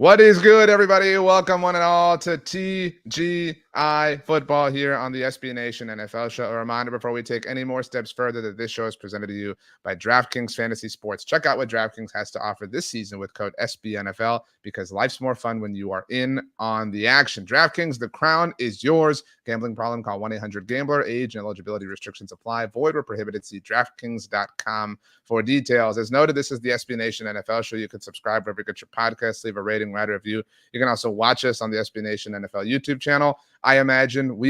What is good, everybody? Welcome one and all to TGI Football here on the SB Nation NFL show. A reminder before we take any more steps further that this show is presented to you by DraftKings Fantasy Sports. Check out what DraftKings has to offer this season with code SBNFL because life's more fun when you are in on the action. DraftKings, the crown is yours. Gambling problem? Call 1-800-GAMBLER. Age and eligibility restrictions apply. Void or prohibited. See DraftKings.com for details. As noted, this is the SB Nation NFL show. You can subscribe wherever you get your podcasts, leave a rating, write a review. You can also watch us on the SB Nation NFL YouTube channel. We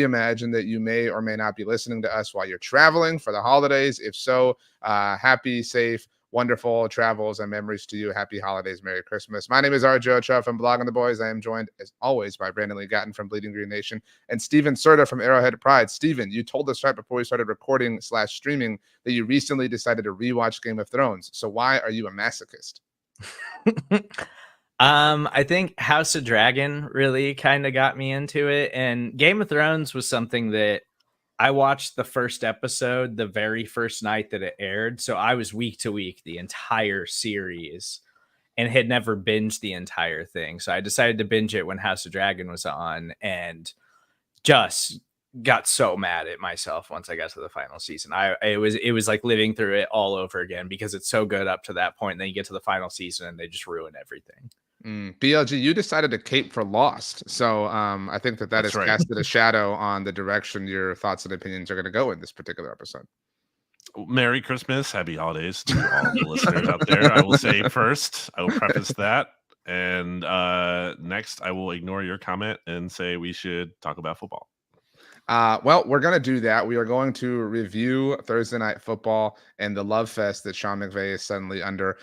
imagine that you may or may not be listening to us while you're traveling for the holidays. If so, happy, safe, wonderful travels and memories to you. Happy holidays. Merry Christmas. My name is Ochoa from Blogging the Boys. I am joined, as always, by Brandon Lee Gowton from Bleeding Green Nation and Stephen Serda from Arrowhead Pride. Stephen, you told us right before we started recording / streaming that you recently decided to rewatch Game of Thrones. So why are you a masochist? I think House of Dragon really kind of got me into it. And Game of Thrones was something that I watched the first episode the very first night that it aired. So I was week to week the entire series and had never binged the entire thing. So I decided to binge it when House of Dragon was on and just got so mad at myself once I got to the final season. It was like living through it all over again because it's so good up to that point. And then you get to the final season and they just ruin everything. BLG, you decided to cape for Lost. So I think that has right. Casted a shadow on the direction your thoughts and opinions are going to go in this particular episode. Merry Christmas, happy holidays to all the listeners out there. I will say first, I will preface that. And next, I will ignore your comment and say we should talk about football. Well, we're going to do that. We are going to review Thursday Night Football and the love fest that Sean McVay is suddenly under.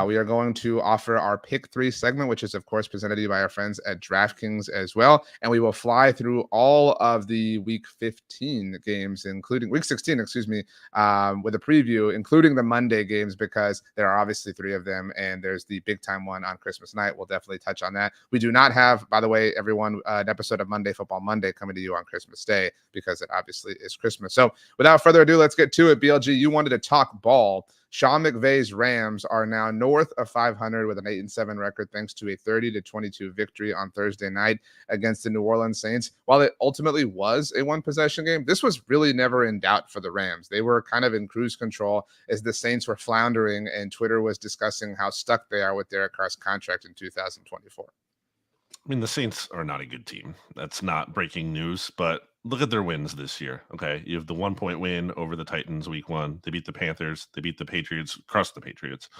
We are going to offer our Pick 3 segment, which is, of course, presented to you by our friends at DraftKings as well. And we will fly through all of the Week 15 games, including Week 16, with a preview, including the Monday games, because there are obviously 3 of them. And there's the big time one on Christmas night. We'll definitely touch on that. We do not have, by the way, everyone, an episode of Monday Football Monday coming to you on Christmas Day, because it obviously is Christmas. So without further ado, let's get to it. BLG, you wanted to talk ball. Sean McVay's Rams are now north of 500 with an 8-7 record thanks to a 30-22 victory on Thursday night against the New Orleans Saints. While it ultimately was a one-possession game, this was really never in doubt for the Rams. They were kind of in cruise control as the Saints were floundering, and Twitter was discussing how stuck they are with Derek Carr's contract in 2024. I mean, the Saints are not a good team. That's not breaking news, but look at their wins this year. Okay, you have the 1-point win over the Titans week 1. They beat the Panthers. They beat the Patriots, crushed the Patriots.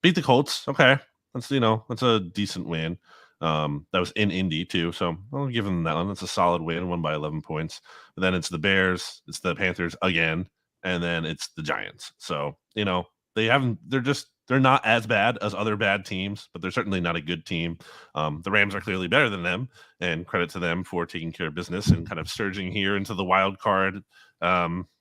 Beat the Colts. Okay, that's a decent win. That was in Indy too, so I'll give them that one. That's a solid win, won by 11 points. But then it's the Bears, it's the Panthers again, and then it's the Giants. So they're not as bad as other bad teams, but they're certainly not a good team. The Rams are clearly better than them, and credit to them for taking care of business and kind of surging here into the wild card. Lock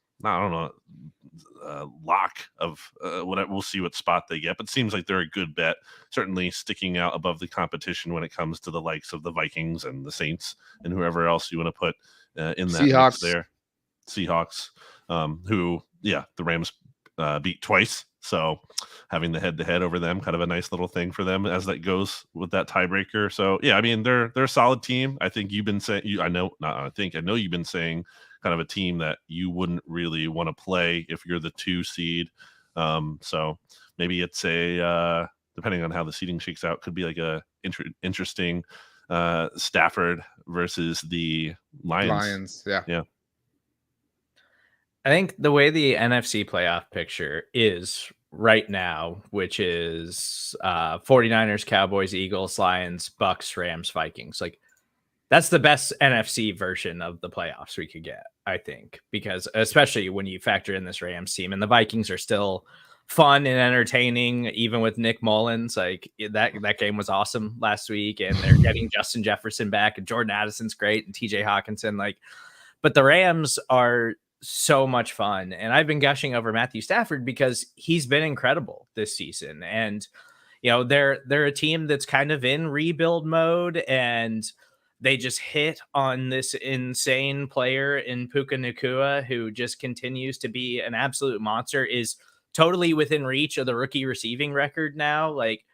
of we'll see what spot they get, but it seems like they're a good bet. Certainly sticking out above the competition when it comes to the likes of the Vikings and the Saints and whoever else you want to put in that mix there. Seahawks, who the Rams beat twice. So having the head-to-head over them, kind of a nice little thing for them as that goes with that tiebreaker. So yeah, I mean they're a solid team. I think you've been saying I know you've been saying kind of a team that you wouldn't really want to play if you're the 2 seed. So maybe it's a depending on how the seeding shakes out, could be like a interesting Stafford versus the Lions. Yeah. I think the way the NFC playoff picture is right now, which is 49ers, Cowboys, Eagles, Lions, Bucks, Rams, Vikings, like that's the best NFC version of the playoffs we could get, I think, because especially when you factor in this Rams team, and the Vikings are still fun and entertaining, even with Nick Mullins. Like that game was awesome last week, and they're getting Justin Jefferson back, and Jordan Addison's great, and TJ Hawkinson. But the Rams are so much fun, and I've been gushing over Matthew Stafford because he's been incredible this season. And they're a team that's kind of in rebuild mode, and they just hit on this insane player in Puka Nacua, who just continues to be an absolute monster, is totally within reach of the rookie receiving record now. Like,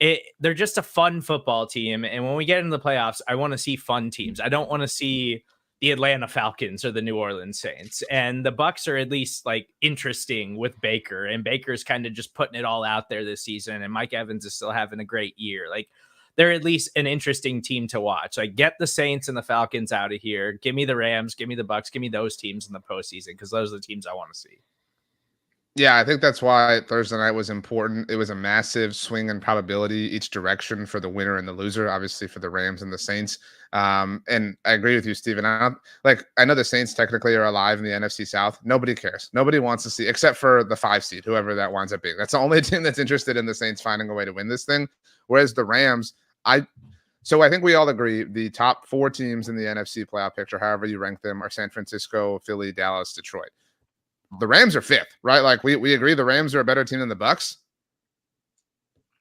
they're just a fun football team. And when we get into the playoffs, I want to see fun teams. I don't want to see the Atlanta Falcons or the New Orleans Saints. And the Bucs are at least like interesting with Baker, and Baker's kind of just putting it all out there this season. And Mike Evans is still having a great year. Like, they're at least an interesting team to watch. Like, get the Saints and the Falcons out of here. Give me the Rams, give me the Bucs, give me those teams in the postseason, because those are the teams I want to see. Yeah, I think that's why Thursday night was important. It was a massive swing in probability each direction for the winner and the loser, obviously for the Rams and the Saints. And I agree with you, Stephen. I know the Saints technically are alive in the NFC South. Nobody cares. Nobody wants to see, except for the 5 seed, whoever that winds up being. That's the only team that's interested in the Saints finding a way to win this thing. Whereas the Rams, so I think we all agree the top 4 teams in the NFC playoff picture, however you rank them, are San Francisco, Philly, Dallas, Detroit. The Rams are 5th, right? Like, we agree the Rams are a better team than the Bucs.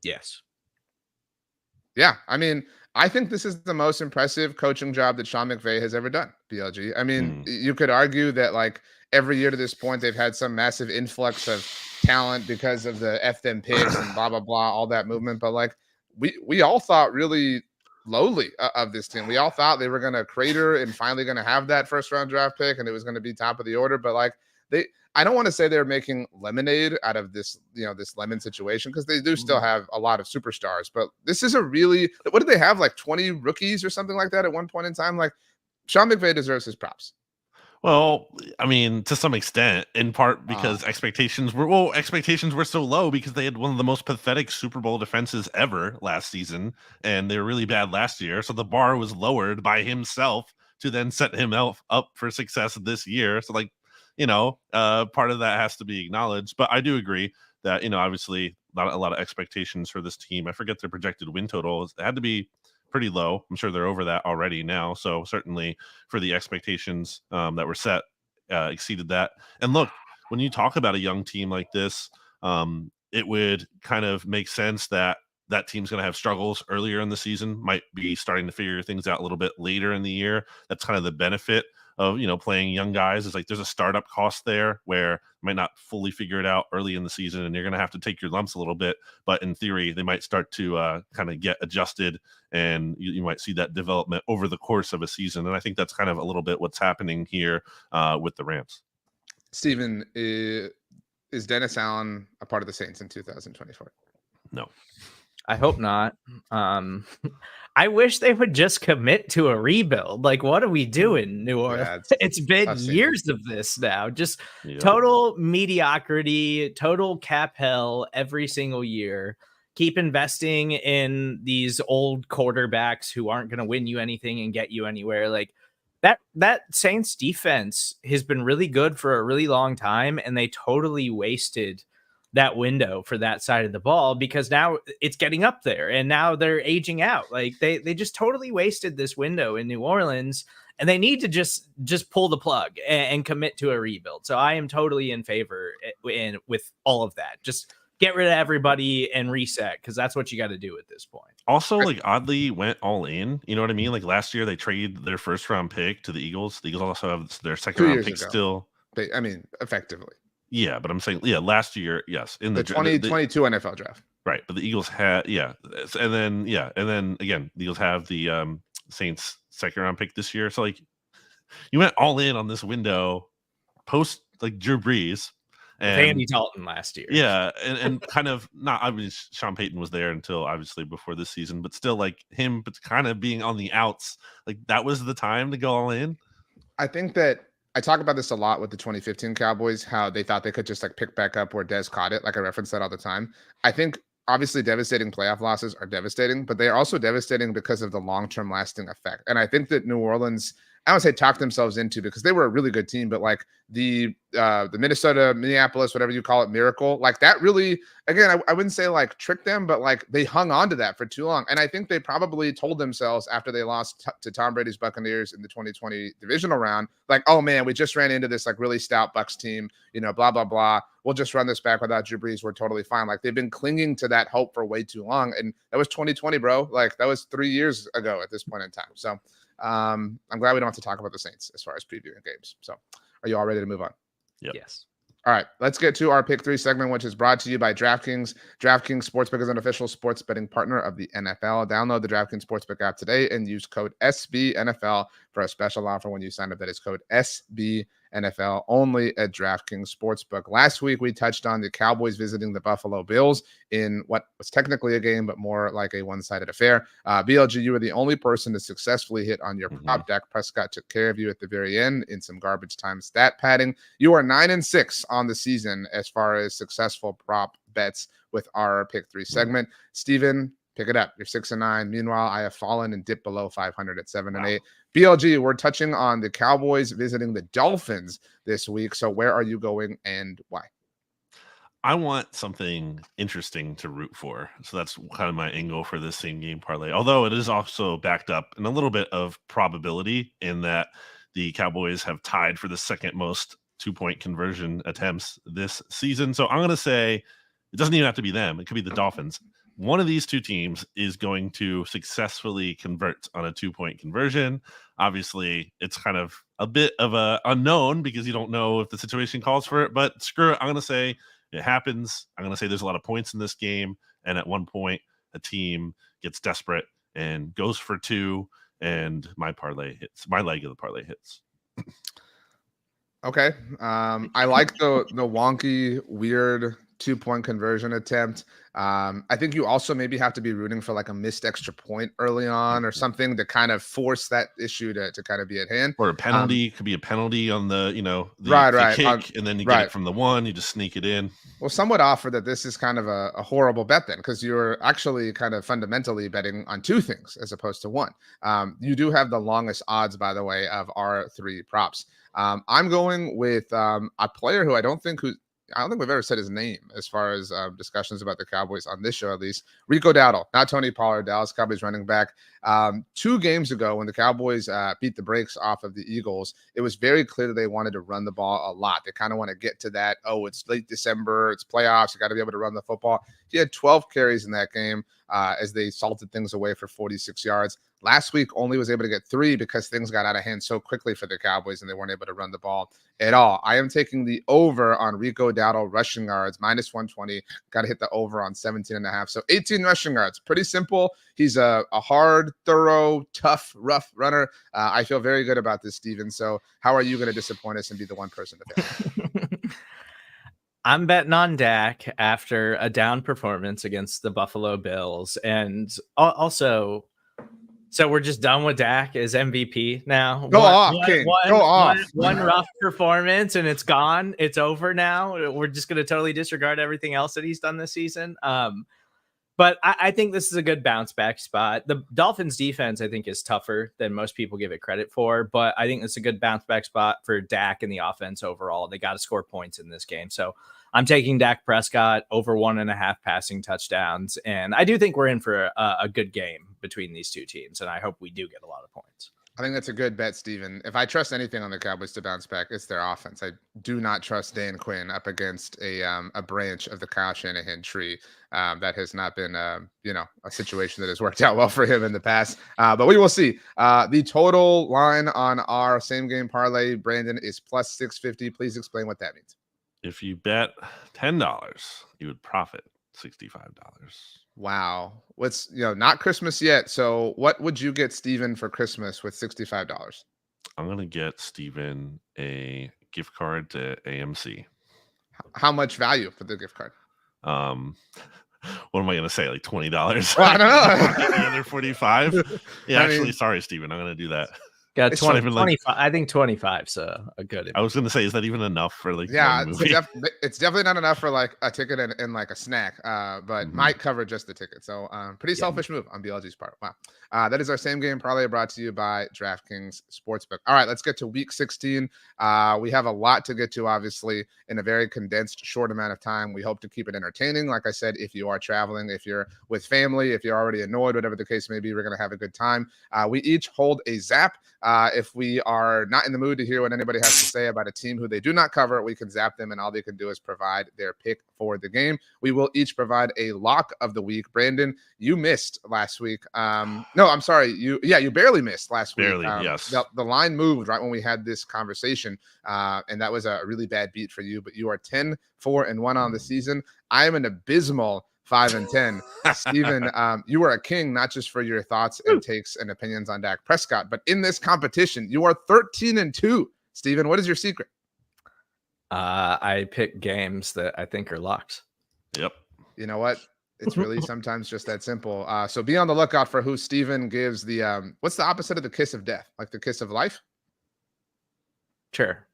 Yes. Yeah. I mean, I think this is the most impressive coaching job that Sean McVay has ever done, BLG. I mean, you could argue that like every year to this point, they've had some massive influx of talent because of the F them picks and blah, blah, blah, all that movement. But like, we all thought really lowly of this team. We all thought they were going to crater and finally going to have that first round draft pick, and it was going to be top of the order. But like, I don't want to say they're making lemonade out of this, this lemon situation, because they do still have a lot of superstars. But this is what did they have, like 20 rookies or something like that at one point in time? Like, Sean McVay deserves his props. Well, I mean, to some extent, in part because expectations were so low because they had one of the most pathetic Super Bowl defenses ever last season, and they were really bad last year. So the bar was lowered by himself to then set him up for success this year. So like, part of that has to be acknowledged. But I do agree that, obviously not a lot of expectations for this team. I forget their projected win total. It had to be pretty low. I'm sure they're over that already now. So certainly for the expectations that were set, exceeded that. And look, when you talk about a young team like this, it would kind of make sense that team's going to have struggles earlier in the season, might be starting to figure things out a little bit later in the year. That's kind of the benefit of, playing young guys. Is like there's a startup cost there where you might not fully figure it out early in the season, and you're going to have to take your lumps a little bit. But in theory, they might start to kind of get adjusted, and you might see that development over the course of a season. And I think that's kind of a little bit what's happening here with the Rams. Stephen, is Dennis Allen a part of the Saints in 2024? No. I hope not. I wish they would just commit to a rebuild. Like, what are we doing, New Orleans? Yeah, it's been years of this now. Just total mediocrity, total cap hell every single year. Keep investing in these old quarterbacks who aren't going to win you anything and get you anywhere. Like, that Saints defense has been really good for a really long time, and they totally wasted that window for that side of the ball because now it's getting up there and now they're aging out. Like they just totally wasted this window in New Orleans, and they need to just pull the plug and commit to a rebuild. So I am totally in favor with all of that. Just get rid of everybody and reset, because that's what you got to do at this point. Also, like, oddly went all in. You know what I mean? Like last year they traded their first round pick to the Eagles. The Eagles also have their second round pick still. Effectively. Yeah, but I'm saying, last year, yes, in the 2022 NFL draft, right? But the Eagles had, and then again, the Eagles have the Saints second round pick this year. So like, you went all in on this window post like Drew Brees and Andy Dalton last year. Yeah, and kind of not. I mean, Sean Payton was there until obviously before this season, but still like him, but kind of being on the outs. Like that was the time to go all in. I think that. I talk about this a lot with the 2015 Cowboys, how they thought they could just like pick back up where Dez caught it. Like I reference that all the time. I think obviously devastating playoff losses are devastating, but they are also devastating because of the long-term lasting effect. And I think that New Orleans, I don't say talk themselves into, because they were a really good team, but like the Minnesota, Minneapolis, whatever you call it, miracle, like that really, again, I wouldn't say like tricked them, but like they hung on to that for too long. And I think they probably told themselves after they lost to Tom Brady's Buccaneers in the 2020 divisional round, like, oh man, we just ran into this like really stout Bucs team, blah, blah, blah. We'll just run this back without Drew Brees. We're totally fine. Like they've been clinging to that hope for way too long. And that was 2020, bro. Like that was 3 years ago at this point in time. So I'm glad we don't have to talk about the Saints as far as previewing games. So are you all ready to move on? Yep. Yes. All right, let's get to our Pick 3 segment, which is brought to you by DraftKings. DraftKings Sportsbook is an official sports betting partner of the NFL. Download the DraftKings Sportsbook app today and use code SBNFL for a special offer when you sign up. That is code SBNFL only at DraftKings Sportsbook. Last week, we touched on the Cowboys visiting the Buffalo Bills in what was technically a game, but more like a one-sided affair. BLG, you were the only person to successfully hit on your prop. Dak Prescott took care of you at the very end in some garbage time stat padding. You are 9-6 on the season as far as successful prop bets with our Pick 3 segment. Steven, pick it up. You're 6-9. Meanwhile, I have fallen and dipped below 500 at 7-8. BLG, we're touching on the Cowboys visiting the Dolphins this week. So where are you going and why? I want something interesting to root for. So that's kind of my angle for this same game parlay. Although it is also backed up in a little bit of probability in that the Cowboys have tied for the second most 2-point conversion attempts this season. So I'm going to say it doesn't even have to be them. It could be the Dolphins. One of these two teams is going to successfully convert on a 2-point conversion. Obviously, it's kind of a bit of a unknown because you don't know if the situation calls for it. But screw it. I'm going to say it happens. I'm going to say there's a lot of points in this game. And at one point, a team gets desperate and goes for 2. And my parlay hits. My leg of the parlay hits. Okay. I like the wonky, weird 2-point conversion attempt. I think you also maybe have to be rooting for like a missed extra point early on or something to kind of force that issue to kind of be at hand. Or a penalty. Could be a penalty on the, the right. kick, and then you get it from the 1, you just sneak it in. Well, somewhat offer that this is kind of a horrible bet then, because you're actually kind of fundamentally betting on 2 things as opposed to 1. You do have the longest odds, by the way, of our 3 props. I'm going with a player who I don't think we've ever said his name as far as discussions about the Cowboys on this show, at least. Rico Dowdle, not Tony Pollard, Dallas Cowboys running back. 2 games ago, when the Cowboys beat the brakes off of the Eagles, it was very clear that they wanted to run the ball a lot. They kind of want to get to that, it's late December, it's playoffs, you got to be able to run the football. He had 12 carries in that game as they salted things away for 46 yards. Last week only was able to get 3 because things got out of hand so quickly for the Cowboys and they weren't able to run the ball at all. I am taking the over on Rico Dowdle rushing yards, -120. Got to hit the over on 17.5. So 18 rushing yards. Pretty simple. He's a hard, thorough, tough, rough runner. I feel very good about this, Steven. So how are you going to disappoint us and be the one person to bet? I'm betting on Dak after a down performance against the Buffalo Bills. And also, so we're just done with Dak as MVP now. Go off, King. Go off. One rough performance and it's gone. It's over now. We're just going to totally disregard everything else that he's done this season. But I think this is a good bounce back spot. The Dolphins defense, I think, is tougher than most people give it credit for. But I think it's a good bounce back spot for Dak and the offense overall. They got to score points in this game. So I'm taking Dak Prescott over 1.5 passing touchdowns. And I do think we're in for a good game between these two teams. And I hope we do get a lot of points. I think that's a good bet, Steven. If I trust anything on the Cowboys to bounce back, it's their offense. I do not trust Dan Quinn up against a branch of the Kyle Shanahan tree. That has not been, a situation that has worked out well for him in the past. But we will see. The total line on our same game parlay, Brandon, is +650. Please explain what that means. If you bet $10, you would profit $65. Wow. What's, not Christmas yet. So what would you get Steven for Christmas with $65? I'm going to get Steven a gift card to AMC. How much value for the gift card? What am I going to say? Like $20? Well, I don't know. The other 45? Yeah, sorry, Steven. I'm going to do that. Got 20, 25. I think 25 is a good. I was going to say, is that even enough for like? Yeah, it's definitely not enough for like a ticket and like a snack. But might cover just the ticket. So pretty selfish move on BLG's part. Wow. That is our same game parlay brought to you by DraftKings Sportsbook. All right, let's get to week 16. We have a lot to get to, obviously, in a very condensed, short amount of time. We hope to keep it entertaining. Like I said, if you are traveling, if you're with family, if you're already annoyed, whatever the case may be, we're going to have a good time. We each hold a Zap. If we are not in the mood to hear what anybody has to say about a team who they do not cover, we can zap them, and all they can do is provide their pick for the game. We will each provide a lock of the week. Brandon, you missed last week. No, I'm sorry. You barely missed last week. Yes. The line moved right when we had this conversation, and that was a really bad beat for you. But you are 10-4-1 on the season. I am an abysmal 5-10. Stephen, you are a king, not just for your thoughts and takes and opinions on Dak Prescott, but in this competition, you are 13-2. Stephen, what is your secret? I pick games that I think are locks. Yep. You know what? It's really sometimes just that simple. So be on the lookout for who Stephen gives the what's the opposite of the kiss of death? Like the kiss of life? Sure.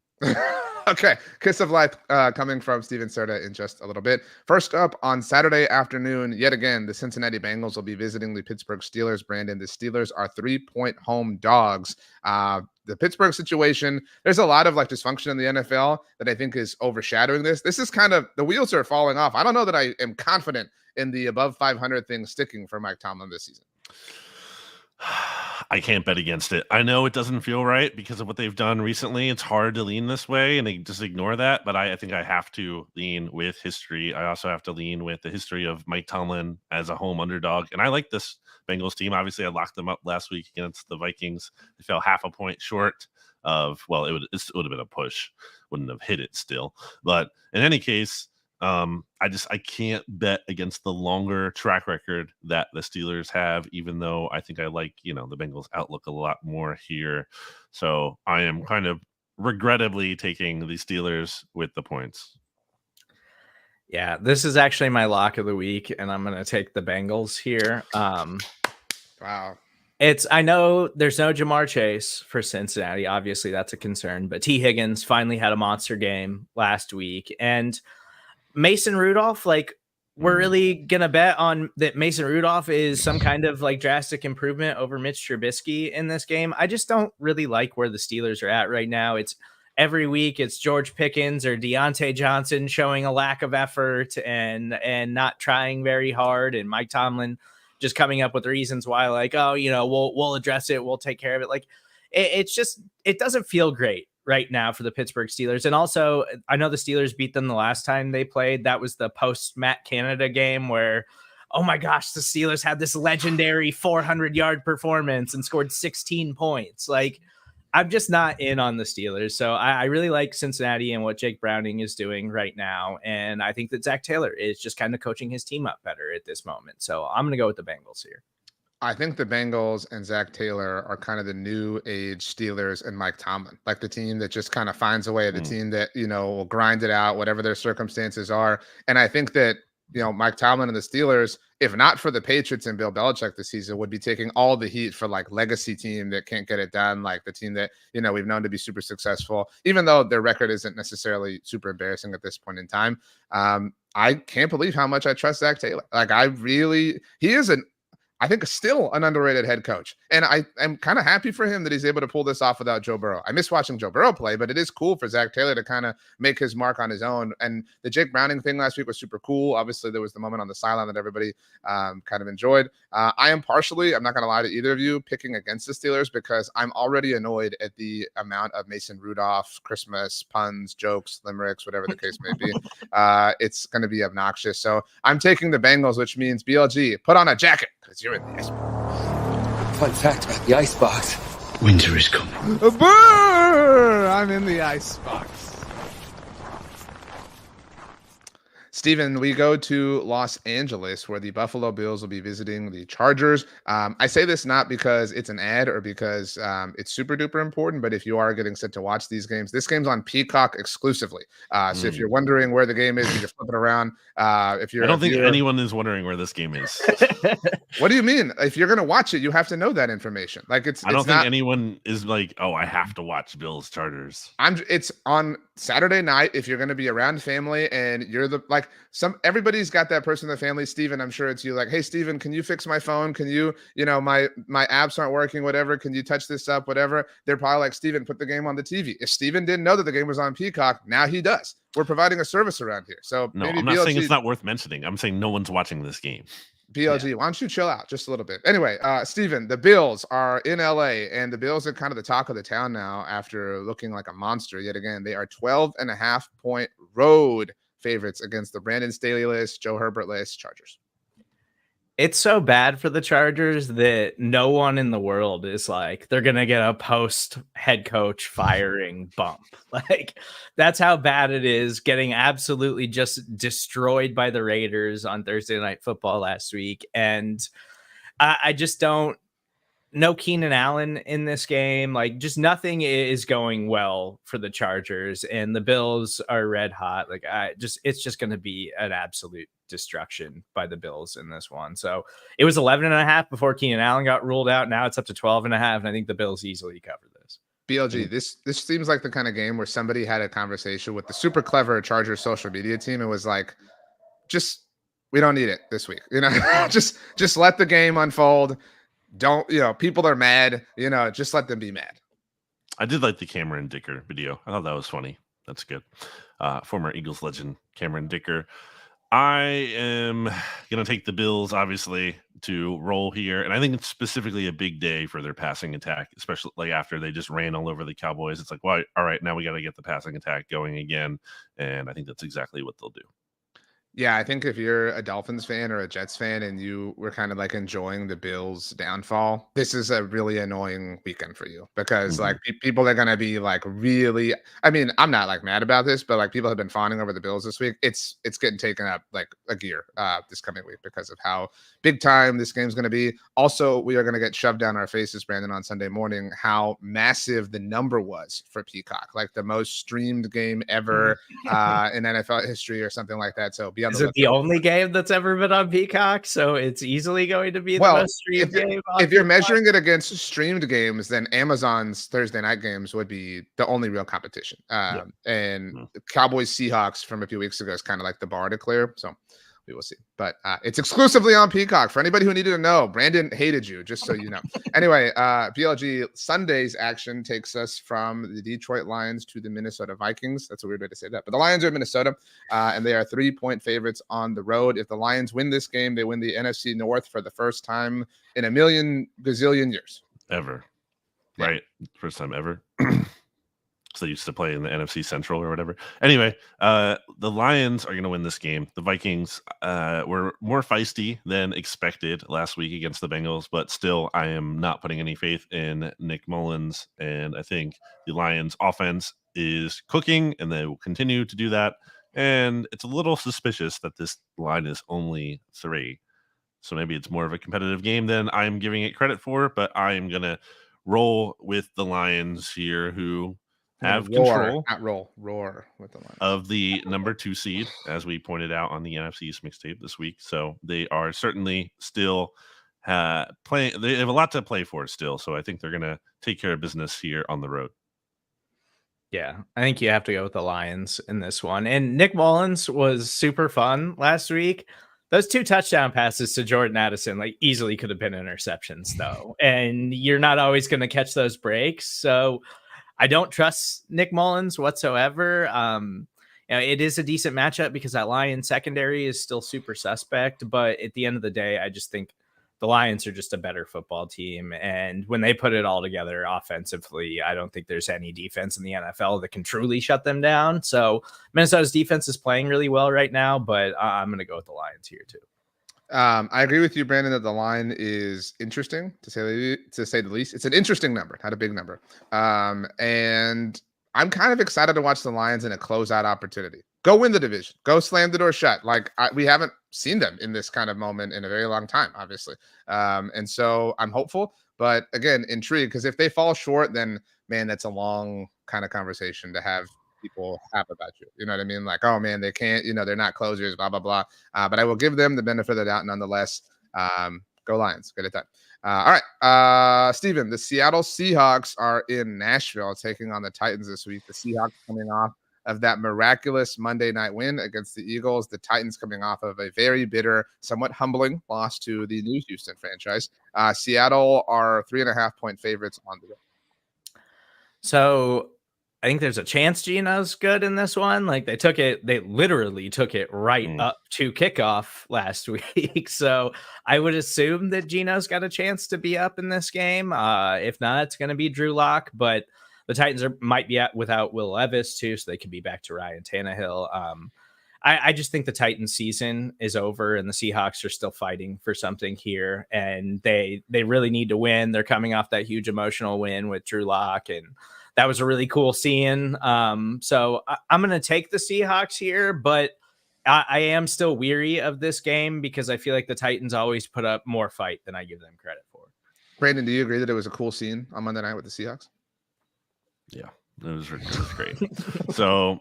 Okay, kiss of life coming from Stephen Serda in just a little bit. First up on Saturday afternoon, yet again, the Cincinnati Bengals will be visiting the Pittsburgh Steelers. Brandon, the Steelers are 3-point home dogs. The Pittsburgh situation, there's a lot of like dysfunction in the NFL that I think is overshadowing this. This is kind of, the wheels are falling off. I don't know that I am confident in the above 500 thing sticking for Mike Tomlin this season. I can't bet against it. I know it doesn't feel right because of what they've done recently. It's hard to lean this way and they just ignore that. But I think I have to lean with history. I also have to lean with the history of Mike Tomlin as a home underdog. And I like this Bengals team. Obviously, I locked them up last week against the Vikings. They fell half a point short of, well, it would have been a push. Wouldn't have hit it still. But in any case, I can't bet against the longer track record that the Steelers have, even though I think I like, the Bengals outlook a lot more here. So I am kind of regrettably taking the Steelers with the points. Yeah, this is actually my lock of the week, and I'm going to take the Bengals here. Wow. I know there's no Jamar Chase for Cincinnati. Obviously, that's a concern, but T. Higgins finally had a monster game last week, and Mason Rudolph, like, we're really gonna bet on that Mason Rudolph is some kind of like drastic improvement over Mitch Trubisky in this game. I just don't really like where the Steelers are at right now. It's every week it's George Pickens or Deontay Johnson showing a lack of effort and not trying very hard, and Mike Tomlin just coming up with reasons why, like, oh, we'll address it, we'll take care of it. Like, it doesn't feel great right now for the Pittsburgh Steelers. And also, I know the Steelers beat them the last time they played. That was the post Matt Canada game where, oh my gosh, the Steelers had this legendary 400-yard performance and scored 16 points. Like, I'm just not in on the Steelers. So I really like Cincinnati and what Jake Browning is doing right now. And I think that Zach Taylor is just kind of coaching his team up better at this moment. So I'm going to go with the Bengals here. I think the Bengals and Zach Taylor are kind of the new age Steelers and Mike Tomlin, like the team that just kind of finds a way, the team that, will grind it out, whatever their circumstances are. And I think that, Mike Tomlin and the Steelers, if not for the Patriots and Bill Belichick this season, would be taking all the heat for like legacy team that can't get it done, like the team that, we've known to be super successful, even though their record isn't necessarily super embarrassing at this point in time. I can't believe how much I trust Zach Taylor. Like, he is I think still an underrated head coach. And I am kind of happy for him that he's able to pull this off without Joe Burrow. I miss watching Joe Burrow play, but it is cool for Zach Taylor to kind of make his mark on his own. And the Jake Browning thing last week was super cool. Obviously, there was the moment on the sideline that everybody kind of enjoyed. I am partially, I'm not going to lie to either of you, picking against the Steelers because I'm already annoyed at the amount of Mason Rudolph, Christmas, puns, jokes, limericks, whatever the case may be. It's going to be obnoxious. So I'm taking the Bengals, which means BLG, put on a jacket because you're in the icebox. Fun fact about the icebox. Winter is coming. Brr, I'm in the icebox. Stephen, we go to Los Angeles where the Buffalo Bills will be visiting the Chargers. I say this not because it's an ad or because it's super duper important, but if you are getting set to watch these games, this game's on Peacock exclusively. So if you're wondering where the game is, you can flip it around. I don't think anyone is wondering where this game is. What do you mean? If you're going to watch it, you have to know that information. Like I don't think anyone is like, oh, I have to watch Bills Chargers. It's on Saturday night. If you're going to be around family and you're everybody's got that person in the family. Steven, I'm sure it's you. Like, hey, Steven, can you fix my phone? Can you, my apps aren't working, whatever. Can you touch this up, whatever? They're probably like, Steven, put the game on the TV. If Steven didn't know that the game was on Peacock, now he does. We're providing a service around here. So no, I'm not saying it's not worth mentioning. I'm saying no one's watching this game. BLG, why don't you chill out just a little bit? Anyway, Stephen, the Bills are in LA, and the Bills are kind of the talk of the town now after looking like a monster yet again. They are 12.5-point road favorites against the Brandon Staley-less, Joe Herbert-less Chargers. It's so bad for the Chargers that no one in the world is like, they're going to get a post head coach firing bump. Like, that's how bad it is, getting absolutely just destroyed by the Raiders on Thursday Night Football last week. And I just don't know Keenan Allen in this game. Like, just nothing is going well for the Chargers, and the Bills are red hot. Like, it's just going to be an absolute destruction by the Bills in this one. So it was 11.5 before Keenan Allen got ruled out. Now it's up to 12.5, and I think the Bills easily cover this. BLG, this seems like the kind of game where somebody had a conversation with the super clever Chargers social media team and was like, we don't need it this week. Just let the game unfold. Don't, people are mad, just let them be mad. I did like the Cameron Dicker video. I thought that was funny. That's good. Former Eagles legend Cameron Dicker. I am going to take the Bills, obviously, to roll here. And I think it's specifically a big day for their passing attack, especially like after they just ran all over the Cowboys. It's like, well, all right, now we got to get the passing attack going again. And I think that's exactly what they'll do. Yeah, I think if you're a Dolphins fan or a Jets fan and you were kind of like enjoying the Bills' downfall, this is a really annoying weekend for you because like people are going to be like really, I mean, I'm not like mad about this, but like people have been fawning over the Bills this week. It's getting taken up like a gear this coming week because of how big time this game's going to be. Also, we are going to get shoved down our faces, Brandon, on Sunday morning, how massive the number was for Peacock, like the most streamed game ever in NFL history or something like that. So is it the only game that's ever been on Peacock? So it's easily going to be the most streamed game. If you're measuring it against streamed games, then Amazon's Thursday night games would be the only real competition. And Cowboys Seahawks from a few weeks ago is kind of like the bar to clear. So we will see. But it's exclusively on Peacock. For anybody who needed to know, Brandon hated you, just so you know. Anyway, BLG, Sunday's action takes us from the Detroit Lions to the Minnesota Vikings. That's a weird way to say that. But the Lions are in Minnesota, and they are 3-point favorites on the road. If the Lions win this game, they win the NFC North for the first time in a million gazillion years. Ever. Yeah. Right? First time ever. So they used to play in the NFC Central or whatever. Anyway, the Lions are going to win this game. The Vikings were more feisty than expected last week against the Bengals, but still, I am not putting any faith in Nick Mullins. And I think the Lions offense is cooking, and they will continue to do that. And it's a little suspicious that this line is only 3. So maybe it's more of a competitive game than I'm giving it credit for, but I am going to roll with the Lions here, who have control roar with the Lions of the number 2 seed, as we pointed out on the NFC East mixtape this week. So they are certainly still playing. They have a lot to play for still. So I think they're going to take care of business here on the road. Yeah, I think you have to go with the Lions in this one. And Nick Mullins was super fun last week. Those 2 touchdown passes to Jordan Addison like easily could have been interceptions, though. And you're not always going to catch those breaks. So I don't trust Nick Mullins whatsoever. It is a decent matchup because that Lions secondary is still super suspect. But at the end of the day, I just think the Lions are just a better football team. And when they put it all together offensively, I don't think there's any defense in the NFL that can truly shut them down. So Minnesota's defense is playing really well right now, but I'm going to go with the Lions here too. I agree with you, Brandon, that the line is interesting to say the least. It's an interesting number, not a big number. And I'm kind of excited to watch the Lions in a closeout opportunity. Go win the division. Go slam the door shut. Like we haven't seen them in this kind of moment in a very long time, obviously. And so I'm hopeful, but again, intrigued, because if they fall short, then man, that's a long kind of conversation to have people have about you. You know what I mean? Like, oh man, they can't, they're not closers, blah, blah, blah. But I will give them the benefit of the doubt nonetheless. Go Lions. Get it done. All right. Stephen, the Seattle Seahawks are in Nashville taking on the Titans this week. The Seahawks coming off of that miraculous Monday night win against the Eagles. The Titans coming off of a very bitter, somewhat humbling loss to the new Houston franchise. Seattle are 3.5-point favorites on the road. So I think there's a chance Geno's good in this one. Like they literally took it right up to kickoff last week. So I would assume that Geno's got a chance to be up in this game. If not, it's going to be Drew Lock, but the Titans might be without Will Levis too. So they could be back to Ryan Tannehill. I just think the Titans season is over and the Seahawks are still fighting for something here. And they really need to win. They're coming off that huge emotional win with Drew Lock, and that was a really cool scene. So I'm going to take the Seahawks here, but I am still weary of this game because I feel like the Titans always put up more fight than I give them credit for. Brandon, do you agree that it was a cool scene on Monday night with the Seahawks? Yeah, it was great. So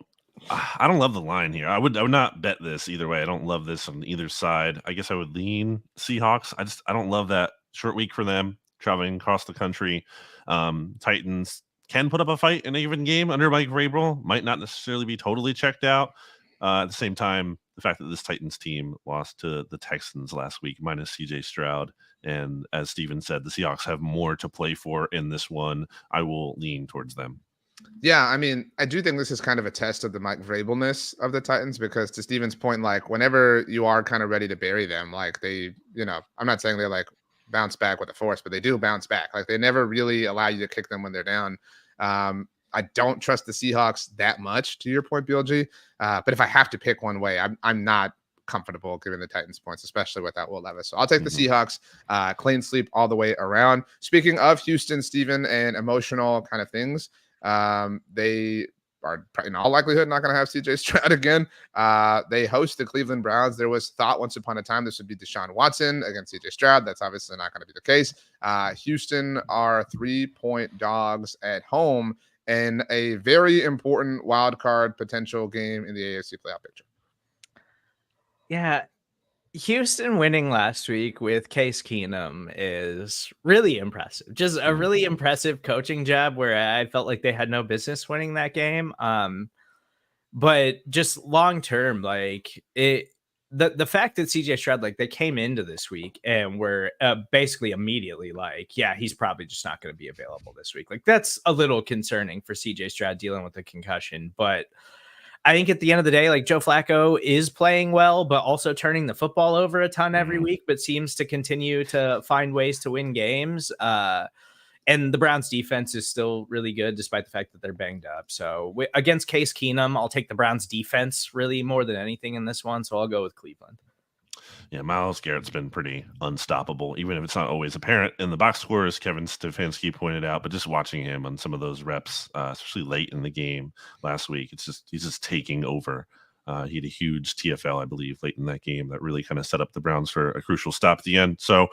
I don't love the line here. I would not bet this either way. I don't love this on either side. I guess I would lean Seahawks. I don't love that short week for them traveling across the country. Titans can put up a fight in an even game under Mike Vrabel. Might not necessarily be totally checked out. At the same time, the fact that this Titans team lost to the Texans last week minus CJ Stroud, and as Stephen said, the Seahawks have more to play for in this one. I will lean towards them. Yeah, I mean, I do think this is kind of a test of the Mike Vrabelness of the Titans, because to Steven's point, like whenever you are kind of ready to bury them, like they, I'm not saying they like bounce back with a force, but they do bounce back. Like they never really allow you to kick them when they're down. I don't trust the Seahawks that much, to your point, BLG. But if I have to pick one way, I'm not comfortable giving the Titans points, especially without Will Levis. So I'll take the Seahawks, clean sweep all the way around. Speaking of Houston, Steven, and emotional kind of things, they are in all likelihood not going to have CJ Stroud again. They host the Cleveland Browns. There was thought once upon a time this would be Deshaun Watson against CJ Stroud. That's obviously not going to be the case. Houston are 3-point dogs at home in a very important wild card potential game in the AFC playoff picture. Yeah. Houston winning last week with Case Keenum is really impressive. Just a really impressive coaching job where I felt like they had no business winning that game. But just long term, like the fact that CJ Stroud, like they came into this week and were basically immediately like, yeah, he's probably just not going to be available this week. Like that's a little concerning for CJ Stroud dealing with a concussion, but I think at the end of the day, like Joe Flacco is playing well, but also turning the football over a ton every week, but seems to continue to find ways to win games. And the Browns defense is still really good, despite the fact that they're banged up. So against Case Keenum, I'll take the Browns defense really more than anything in this one. So I'll go with Cleveland. Yeah, Myles Garrett's been pretty unstoppable, even if it's not always apparent in the box score, as Kevin Stefanski pointed out. But just watching him on some of those reps, especially late in the game last week, he's just taking over. He had a huge TFL, I believe, late in that game that really kind of set up the Browns for a crucial stop at the end. So,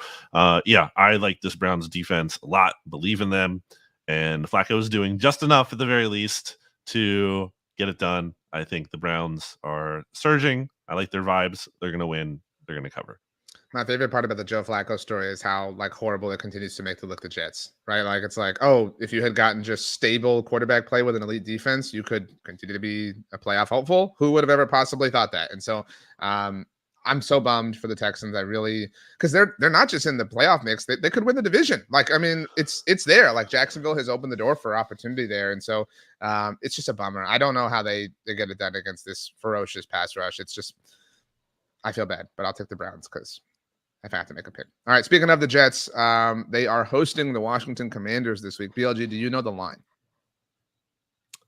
yeah, I like this Browns defense a lot, believe in them. And Flacco is doing just enough at the very least to get it done. I think the Browns are surging. I like their vibes. They're going to win. They're going to cover. My favorite part about the Joe Flacco story is how like horrible it continues to make to look the Jets, right? Like it's like, oh, if you had gotten just stable quarterback play with an elite defense, you could continue to be a playoff hopeful. Who would have ever possibly thought that? And so I'm so bummed for the Texans. I really, because they're not just in the playoff mix, they could win the division. Like, I mean, it's there. Like Jacksonville has opened the door for opportunity there. And so it's just a bummer. I don't know how they get it done against this ferocious pass rush. It's just, I feel bad, but I'll take the Browns because if I have to make a pick. All right, speaking of the Jets, they are hosting the Washington Commanders this week. BLG, do you know the line?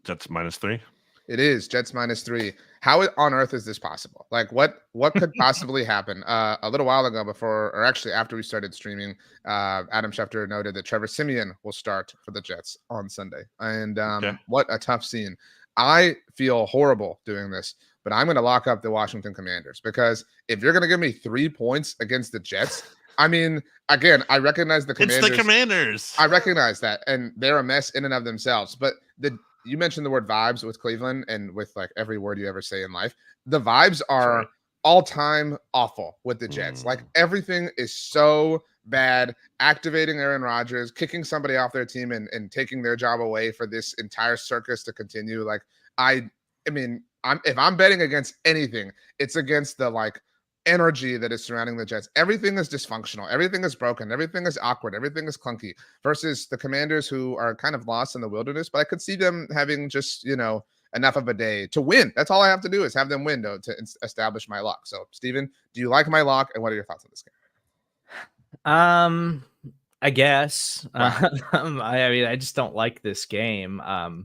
Jets -3? It is Jets -3. How on earth is this possible? Like what could possibly happen? A little while ago or actually after we started streaming, Adam Schefter noted that Trevor Siemian will start for the Jets on Sunday. And What a tough scene. I feel horrible doing this, but I'm going to lock up the Washington Commanders because if you're going to give me 3 points against the Jets, I mean, again, I recognize the Commanders. It's the Commanders. I recognize that, and they're a mess in and of themselves. But you mentioned the word vibes with Cleveland, and with like every word you ever say in life, the vibes are all-time awful with the Jets. Like everything is so bad. Activating Aaron Rodgers, kicking somebody off their team, and taking their job away for this entire circus to continue. Like I mean, if I'm betting against anything, it's against the like energy that is surrounding the Jets. Everything is dysfunctional. Everything is broken. Everything is awkward. Everything is clunky versus the Commanders, who are kind of lost in the wilderness. But I could see them having just, enough of a day to win. That's all I have to do is have them win to establish my lock. So, Steven, do you like my lock, and what are your thoughts on this game? I guess. Wow. I mean, I just don't like this game. Wow.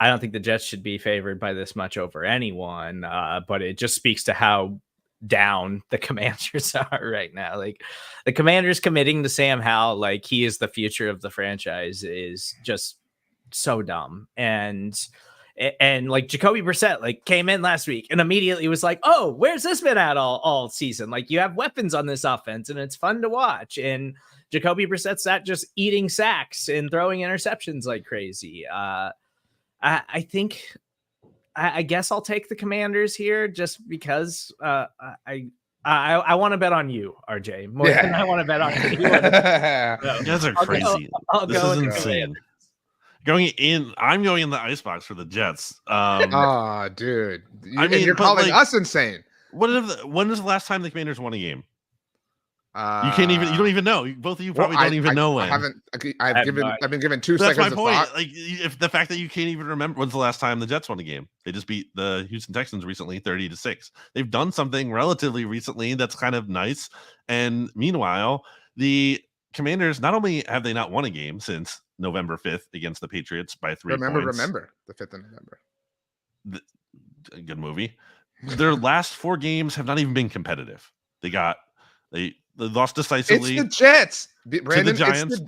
I don't think the Jets should be favored by this much over anyone, but it just speaks to how down the Commanders are right now. Like, the Commanders committing to Sam Howell like he is the future of the franchise is just so dumb. And like Jacoby Brissett like came in last week and immediately was like, oh, where's this been at all season? Like, you have weapons on this offense and it's fun to watch. And Jacoby Brissett's not just eating sacks and throwing interceptions like crazy. I think I guess I'll take the Commanders here just because I want to bet on you, RJ, more than I want to bet on you. You guys are crazy. This is insane. I'm going in the icebox for the Jets. Dude. You're calling us insane. When was the last time the Commanders won a game? You don't even know. Both of you probably don't even know when. I've been given 2 That's seconds. My point. Like, if the fact that you can't even remember when's the last time the Jets won a game. They just beat the Houston Texans recently, 30-6. They've done something relatively recently that's kind of nice. And meanwhile, the Commanders, not only have they not won a game since November 5th against the Patriots by 3 points. Remember the 5th of November. Good movie. Their last 4 games have not even been competitive. They lost decisively. It's the Jets. Brandon, to the Giants.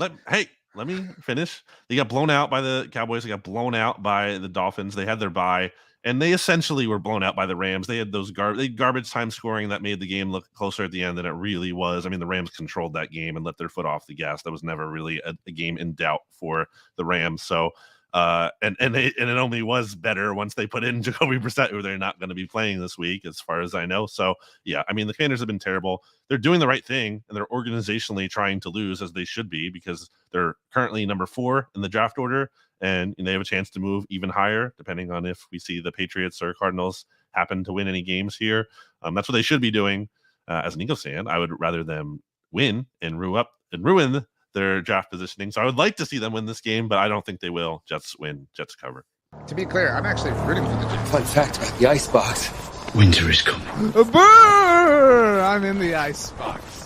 Let me finish. They got blown out by the Cowboys. They got blown out by the Dolphins. They had their bye, and they essentially were blown out by the Rams. They had those garbage time scoring that made the game look closer at the end than it really was. I mean, the Rams controlled that game and let their foot off the gas. That was never really a game in doubt for the Rams. So, and it only was better once they put in Jacoby Brissett, who they're not going to be playing this week, as far as I know. So, yeah, I mean, the Commanders have been terrible. They're doing the right thing, and they're organizationally trying to lose, as they should be, because they're currently number 4 in the draft order, and they have a chance to move even higher, depending on if we see the Patriots or Cardinals happen to win any games here. That's what they should be doing. As an Eagles fan, I would rather them win and ruin their draft positioning. So I would like to see them win this game, but I don't think they will. Jets win, Jets cover. To be clear, I'm actually rooting for the Jets. Fun fact about the icebox. Winter is coming. I'm in the icebox.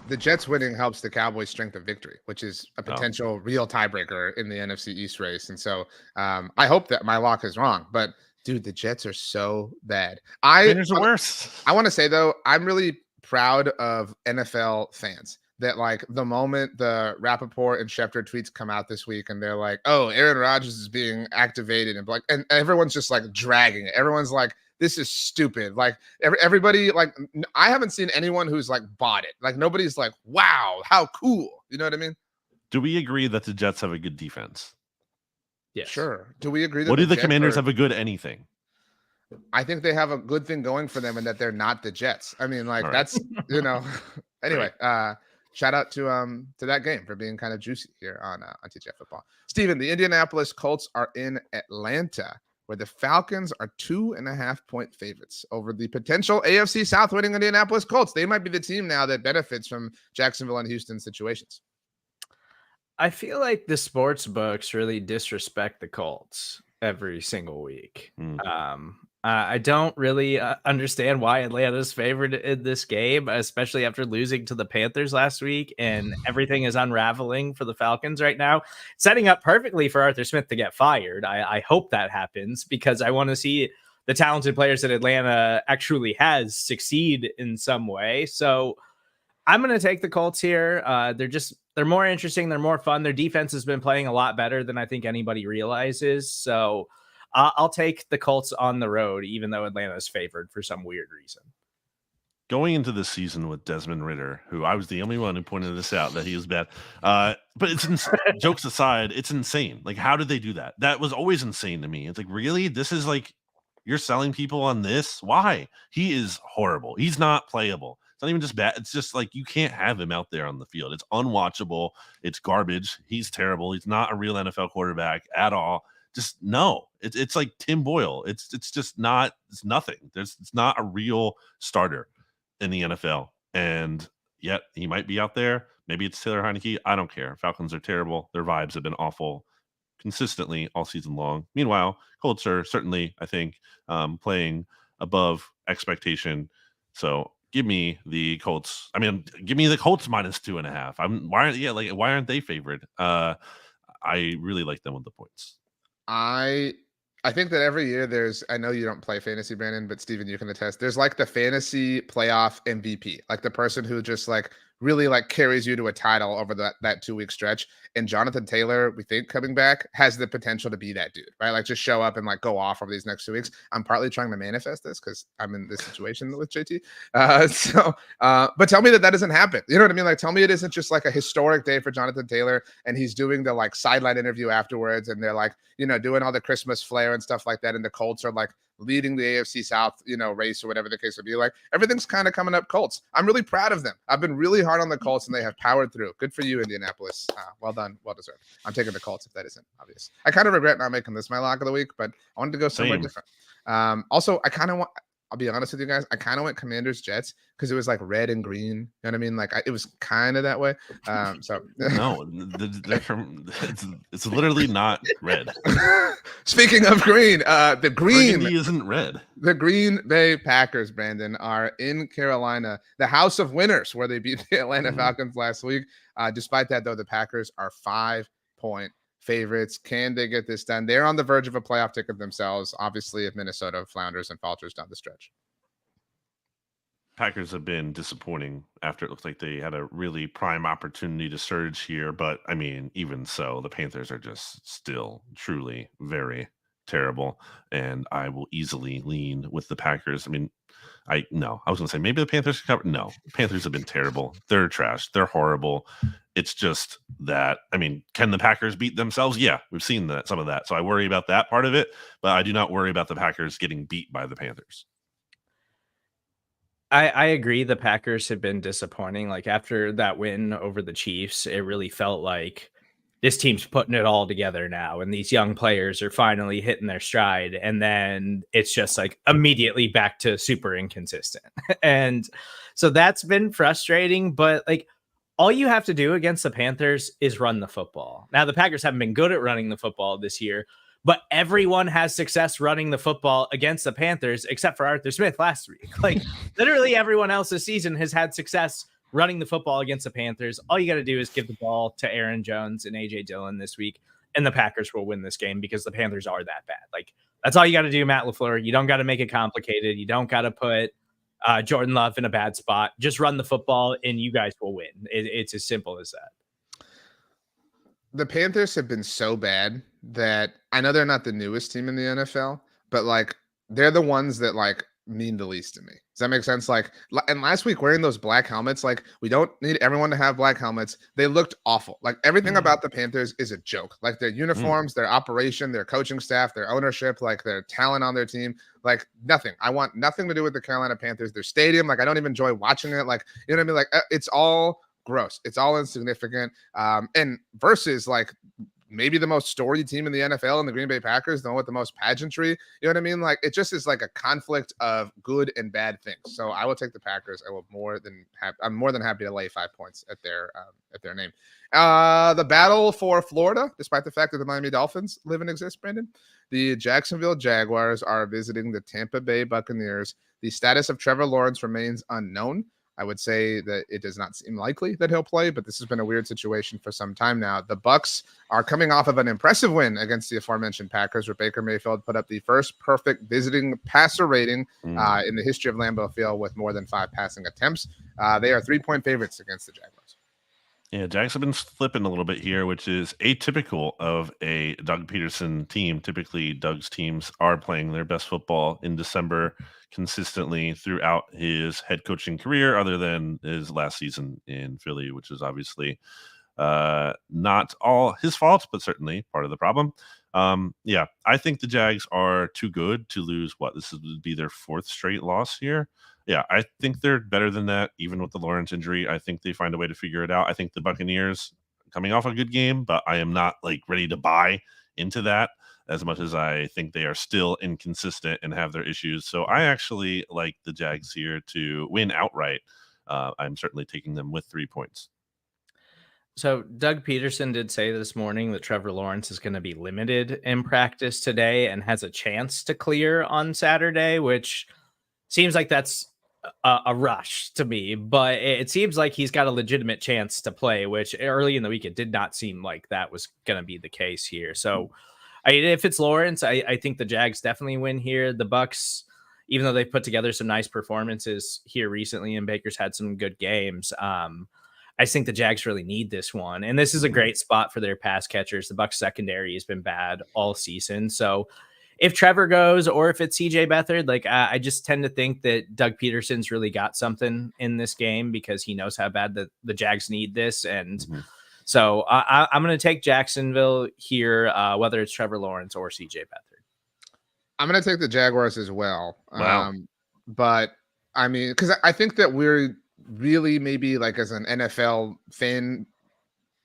The Jets winning helps the Cowboys' strength of victory, which is a potential real tiebreaker in the NFC East race. And so I hope that my lock is wrong, but dude, the Jets are so bad. Commanders are worse. I want to say though, I'm really proud of NFL fans. That like the moment the Rappaport and Schefter tweets come out this week and they're like, oh, Aaron Rodgers is being activated and everyone's just like dragging it. Everyone's like, this is stupid. Like everybody, like I haven't seen anyone who's like bought it. Like nobody's like, wow, how cool. You know what I mean? Do we agree that the Jets have a good defense? Yeah, sure. Do we agree that what do the Commanders have a good anything? I think they have a good thing going for them and that they're not the Jets. I mean, like that's, anyway, shout out to that game for being kind of juicy here on TGIFootball. Steven, the Indianapolis Colts are in Atlanta, where the Falcons are 2.5-point favorites over the potential AFC South winning Indianapolis Colts. They might be the team now that benefits from Jacksonville and Houston situations. I feel like the sports books really disrespect the Colts every single week. I don't really understand why Atlanta's favored in this game, especially after losing to the Panthers last week, and everything is unraveling for the Falcons right now, setting up perfectly for Arthur Smith to get fired. I hope that happens because I want to see the talented players that Atlanta actually has succeed in some way. So I'm going to take the Colts here. They're more interesting. They're more fun. Their defense has been playing a lot better than I think anybody realizes. So I'll take the Colts on the road, even though Atlanta is favored for some weird reason. Going into this season with Desmond Ridder, who I was the only one who pointed this out that he was bad. But it's jokes aside, it's insane. Like, how did they do that? That was always insane to me. It's like, really? This is like, you're selling people on this? Why? He is horrible. He's not playable. It's not even just bad. It's just like, you can't have him out there on the field. It's unwatchable. It's garbage. He's terrible. He's not a real NFL quarterback at all. Just no. It's like Tim Boyle. It's just not. It's nothing. It's not a real starter in the NFL, and yet he might be out there. Maybe it's Taylor Heineke. I don't care. Falcons are terrible. Their vibes have been awful consistently all season long. Meanwhile, Colts are certainly, I think, playing above expectation. So give me the Colts. I mean, give me the Colts minus 2.5. Why aren't they favored? I really like them with the points. I think that every year I know you don't play fantasy, Brandon, but Steven, you can attest. There's like the fantasy playoff MVP, like the person who just like really like carries you to a title over that 2-week stretch. And Jonathan Taylor, we think coming back, has the potential to be that dude, right? Like just show up and like go off over these next 2 weeks. I'm partly trying to manifest this because I'm in this situation with JT. But tell me that doesn't happen. You know what I mean? Like tell me it isn't just like a historic day for Jonathan Taylor and he's doing the like sideline interview afterwards and they're like, doing all the Christmas flair and stuff like that. And the Colts are like leading the AFC South, race or whatever the case would be. Like everything's kind of coming up Colts. I'm really proud of them. I've been really hard on the Colts and they have powered through. Good for you, Indianapolis. Well done. Well deserved. I'm taking the Colts if that isn't obvious. I kind of regret not making this my lock of the week, but I wanted to go somewhere different. Also, I'll be honest with you guys. I kind of went Commanders Jets because it was like red and green. You know what I mean? Like it was kind of that way. So no, it's literally not red. Speaking of green, the green Burgundy isn't red. The Green Bay Packers, Brandon, are in Carolina, the house of winners, where they beat the Atlanta Falcons last week. Despite that, though, the Packers are 5-point favorites. Can they get this done? They're on the verge of a playoff ticket themselves, obviously, if Minnesota flounders and falters down the stretch. Packers have been disappointing after it looked like they had a really prime opportunity to surge here. But, I mean, even so, the Panthers are just still truly very terrible. And I will easily lean with the Packers. I mean, I was going to say maybe the Panthers can cover. No, the Panthers have been terrible. They're trash. They're horrible. It's just that, I mean, can the Packers beat themselves? Yeah, we've seen some of that. So I worry about that part of it, but I do not worry about the Packers getting beat by the Panthers. I agree. The Packers have been disappointing. Like after that win over the Chiefs, it really felt like this team's putting it all together now. And these young players are finally hitting their stride. And then it's just like immediately back to super inconsistent. And so that's been frustrating, but like all you have to do against the Panthers is run the football. Now the Packers haven't been good at running the football this year, but everyone has success running the football against the Panthers, except for Arthur Smith last week. Like literally everyone else this season has had success running the football against the Panthers. All you got to do is give the ball to Aaron Jones and AJ Dillon this week, and the Packers will win this game because the Panthers are that bad. Like that's all you got to do, Matt LaFleur. You don't got to make it complicated. You don't got to put Jordan Love in a bad spot. Just run the football and you guys will win. It's as simple as that. The Panthers have been so bad that I know they're not the newest team in the NFL, but like they're the ones that like mean the least to me. Does that make sense? Like, and last week wearing those black helmets, like we don't need everyone to have black helmets. They looked awful. Like everything about the Panthers is a joke. Like their uniforms, their operation, their coaching staff, their ownership, like their talent on their team, like nothing. I want nothing to do with the Carolina Panthers. Their stadium, like I don't even enjoy watching it. Like, you know what I mean? Like it's all gross. It's all insignificant. And versus like maybe the most storied team in the NFL and the Green Bay Packers, the one with the most pageantry. You know what I mean? Like it just is like a conflict of good and bad things. So I will take the Packers. I'm more than happy to lay 5 points at their name. The battle for Florida, despite the fact that the Miami Dolphins live and exist, Brandon, the Jacksonville Jaguars are visiting the Tampa Bay Buccaneers. The status of Trevor Lawrence remains unknown. I would say that it does not seem likely that he'll play, but this has been a weird situation for some time now. The Bucs are coming off of an impressive win against the aforementioned Packers, where Baker Mayfield put up the first perfect visiting passer rating in the history of Lambeau Field with more than 5 passing attempts. They are 3-point favorites against the Jaguars. Yeah, Jags have been slipping a little bit here, which is atypical of a Doug Peterson team. Typically, Doug's teams are playing their best football in December consistently throughout his head coaching career, other than his last season in Philly, which is obviously not all his fault, but certainly part of the problem. Yeah, I think the Jags are too good to lose. This would be their 4th straight loss here. Yeah, I think they're better than that, even with the Lawrence injury. I think they find a way to figure it out. I think the Buccaneers coming off a good game, but I am not like ready to buy into that. as much as I think they are still inconsistent and have their issues. So I actually like the Jags here to win outright. I'm certainly taking them with 3 points. So Doug Peterson did say this morning that Trevor Lawrence is going to be limited in practice today and has a chance to clear on Saturday, which seems like that's a rush to me, but it seems like he's got a legitimate chance to play, which early in the week, it did not seem like that was going to be the case here. So if it's Lawrence, I think the Jags definitely win here. The Bucks, even though they've put together some nice performances here recently and Baker's had some good games, I think the Jags really need this one. And this is a great spot for their pass catchers. The Bucs secondary has been bad all season. So if Trevor goes or if it's CJ Beathard, like I just tend to think that Doug Peterson's really got something in this game because he knows how bad the Jags need this. And so I'm going to take Jacksonville here, whether it's Trevor Lawrence or CJ Beathard. I'm going to take the Jaguars as well. Wow. But I mean, because I think that we're really maybe like as an NFL fan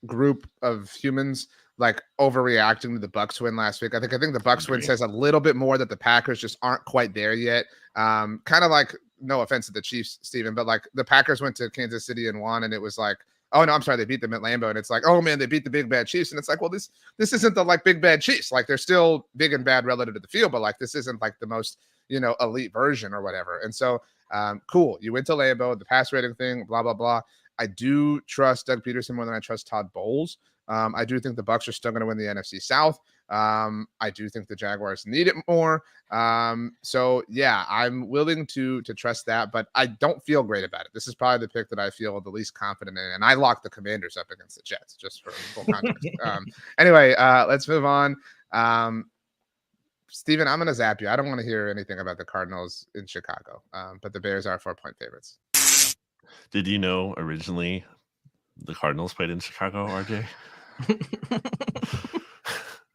group of humans like overreacting to the Bucs win last week. I think the Bucs win says a little bit more that the Packers just aren't quite there yet. Kind of like, no offense to the Chiefs, Stephen, but like the Packers went to Kansas City and won, and it was like, oh no, I'm sorry, they beat them at Lambeau, and it's like, oh man, they beat the big bad Chiefs, and it's like, well, this isn't the like big bad Chiefs. Like they're still big and bad relative to the field, but like this isn't like the most elite version or whatever. And so cool, you went to Lambeau, the pass rating thing, blah blah blah. I do trust Doug Peterson more than I trust Todd Bowles. I do think the Bucs are still going to win the NFC South. I do think the Jaguars need it more. So yeah, I'm willing to trust that, but I don't feel great about it. This is probably the pick that I feel the least confident in, and I locked the Commanders up against the Jets just for full context. Anyway, let's move on. Steven, I'm going to zap you. I don't want to hear anything about the Cardinals in Chicago, but the Bears are 4-point favorites. Did you know originally the Cardinals played in Chicago, RJ?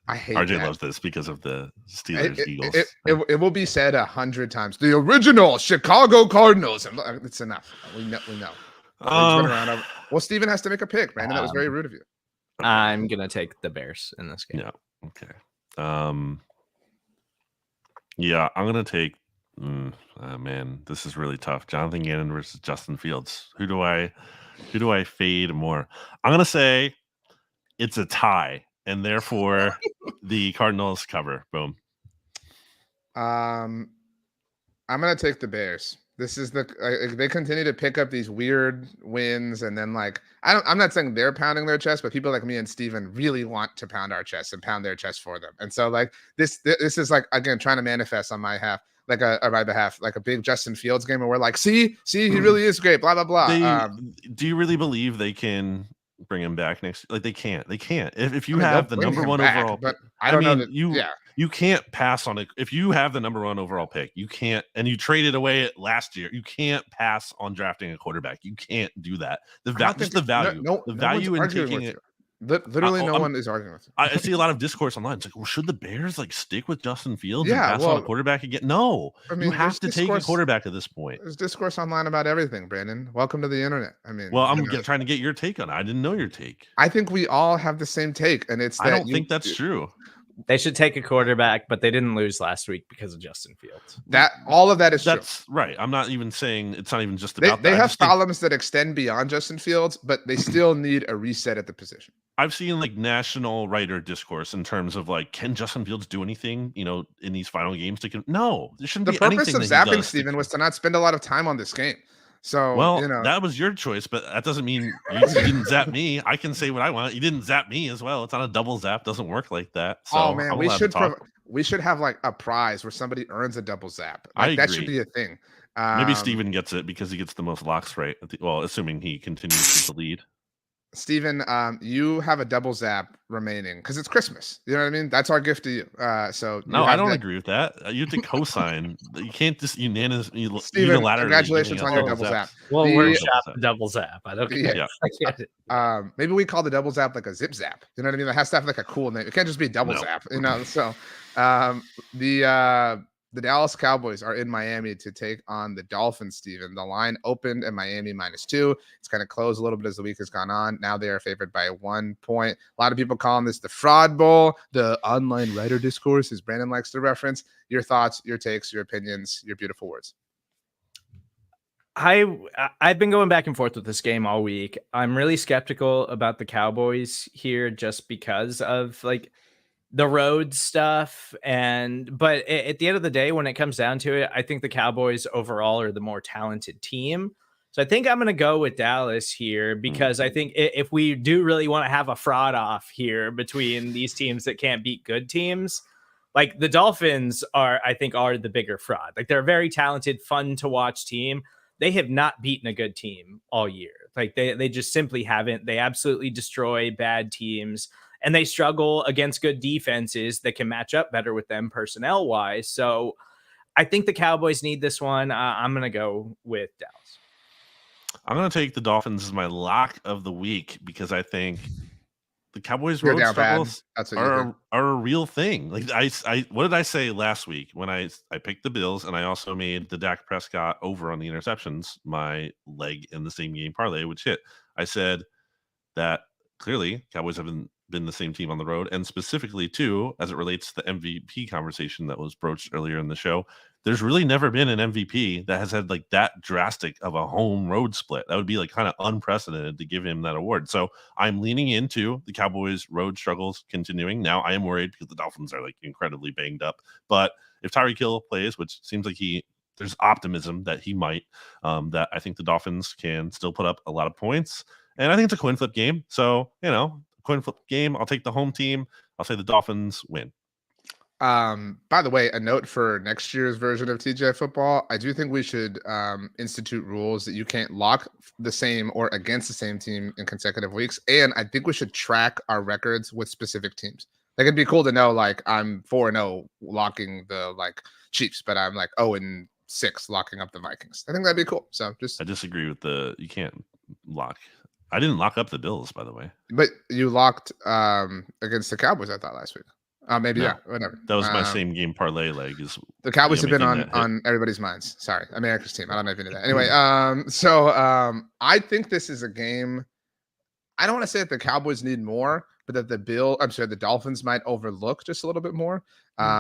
I hate RJ that. loves this because of the Steelers Eagles. It will be said 100 times. The original Chicago Cardinals. It's enough. We know. Well, Steven has to make a pick, Brandon. That was very rude of you. I'm gonna take the Bears in this game. Yeah. Okay. Yeah, I'm gonna take. Man, this is really tough. Jonathan Gannon versus Justin Fields. Who do I fade more? I'm gonna say it's a tie, and therefore the Cardinals cover. Boom. I'm gonna take the Bears. This is they continue to pick up these weird wins, and then like I'm not saying they're pounding their chest, but people like me and Steven really want to pound our chest and pound their chest for them. And so like this is like, again, trying to manifest on my behalf, like a big Justin Fields game, and we're like, see, he really is great, blah blah blah. Do you really believe they can bring him back next? Like they can't. If you have the number one overall, but I don't know that. You can't pass on it. If you have the number one overall pick, you can't, and you traded away it last year, you can't pass on drafting a quarterback. You can't do that. The value in taking it. Literally, no one is arguing with it. I see a lot of discourse online. It's like, well, should the Bears like stick with Justin Fields and pass on a quarterback again? No, I mean, you have to take a quarterback at this point. There's discourse online about everything, Brandon. Welcome to the internet. I mean, well, I'm trying to get your take on it. I didn't know your take. I think we all have the same take, and it's. I don't think that's true. They should take a quarterback, but they didn't lose last week because of Justin Fields. All of that is That's true. Right. I'm not even saying it's not even just about they have problems that extend beyond Justin Fields, but they still need a reset at the position. I've seen like national writer discourse in terms of like, can Justin Fields do anything, in these final games? No, there shouldn't be anything. The purpose of zapping Steven was to not spend a lot of time on this game. So, that was your choice, but that doesn't mean you didn't zap me. I can say what I want. You didn't zap me as well. It's not a double zap. Doesn't work like that. So oh man, we should have like a prize where somebody earns a double zap. Like, that should be a thing. Maybe Steven gets it because he gets the most locks right. Assuming he continues to lead. Steven, you have a double zap remaining because it's Christmas. You know what I mean? That's our gift to you. No, I don't agree with that. You have to co-sign. You can't just unanimously. Steven, congratulations on your double zap. Well, we're the double zap. I don't care. Yeah. Maybe we call the double zap like a zip zap. You know what I mean? It has to have like a cool name. It can't just be double zap. So the The Dallas Cowboys are in Miami to take on the Dolphins, Steven. The line opened at Miami -2. It's kind of closed a little bit as the week has gone on. Now they are favored by 1 point. A lot of people calling this the Fraud Bowl, the online writer discourse, as Brandon likes to reference. Your thoughts, your takes, your opinions, your beautiful words. I've been going back and forth with this game all week. I'm really skeptical about the Cowboys here just because of like the road stuff. But at the end of the day, when it comes down to it, I think the Cowboys overall are the more talented team. So I think I'm going to go with Dallas here because I think if we do really want to have a fraud off here between these teams that can't beat good teams, like the Dolphins are the bigger fraud. Like they're a very talented, fun to watch team. They have not beaten a good team all year. Like they just simply haven't. They absolutely destroy bad teams. And they struggle against good defenses that can match up better with them personnel wise. So I think the Cowboys need this one. I'm going to go with Dallas. I'm going to take the Dolphins as my lock of the week because I think the Cowboys road struggles are a real thing. Like I what did I say last week when I picked the Bills and I also made the Dak Prescott over on the interceptions, my leg in the same game parlay, which hit. I said that clearly Cowboys haven't been the same team on the road, and specifically too as it relates to the MVP conversation that was broached earlier in the show, there's really never been an MVP that has had like that drastic of a home road split. That would be like kind of unprecedented to give him that award. So I'm leaning into the Cowboys road struggles continuing. Now I am worried because the Dolphins are like incredibly banged up, but if Tyreek Hill plays, which seems like there's optimism that he might, that I think the Dolphins can still put up a lot of points. And I think it's a coin flip game. So, coin flip game. I'll take the home team. I'll say the Dolphins win. By the way, a note for next year's version of TGI football, I do think we should institute rules that you can't lock the same or against the same team in consecutive weeks. And I think we should track our records with specific teams. Like it'd be cool to know, like I'm 4-0 locking the Chiefs, but I'm like 0-6 locking up the Vikings. I think that'd be cool. So I disagree with you can't lock. I didn't lock up the Bills, by the way. But you locked against the Cowboys, I thought, last week. Maybe, yeah, whatever. That was my same game parlay leg. The Cowboys have been on everybody's minds. Sorry, America's team. I don't know if you knew that. Anyway, I think this is a game. I don't want to say that the Cowboys need more, but that the Dolphins might overlook just a little bit more.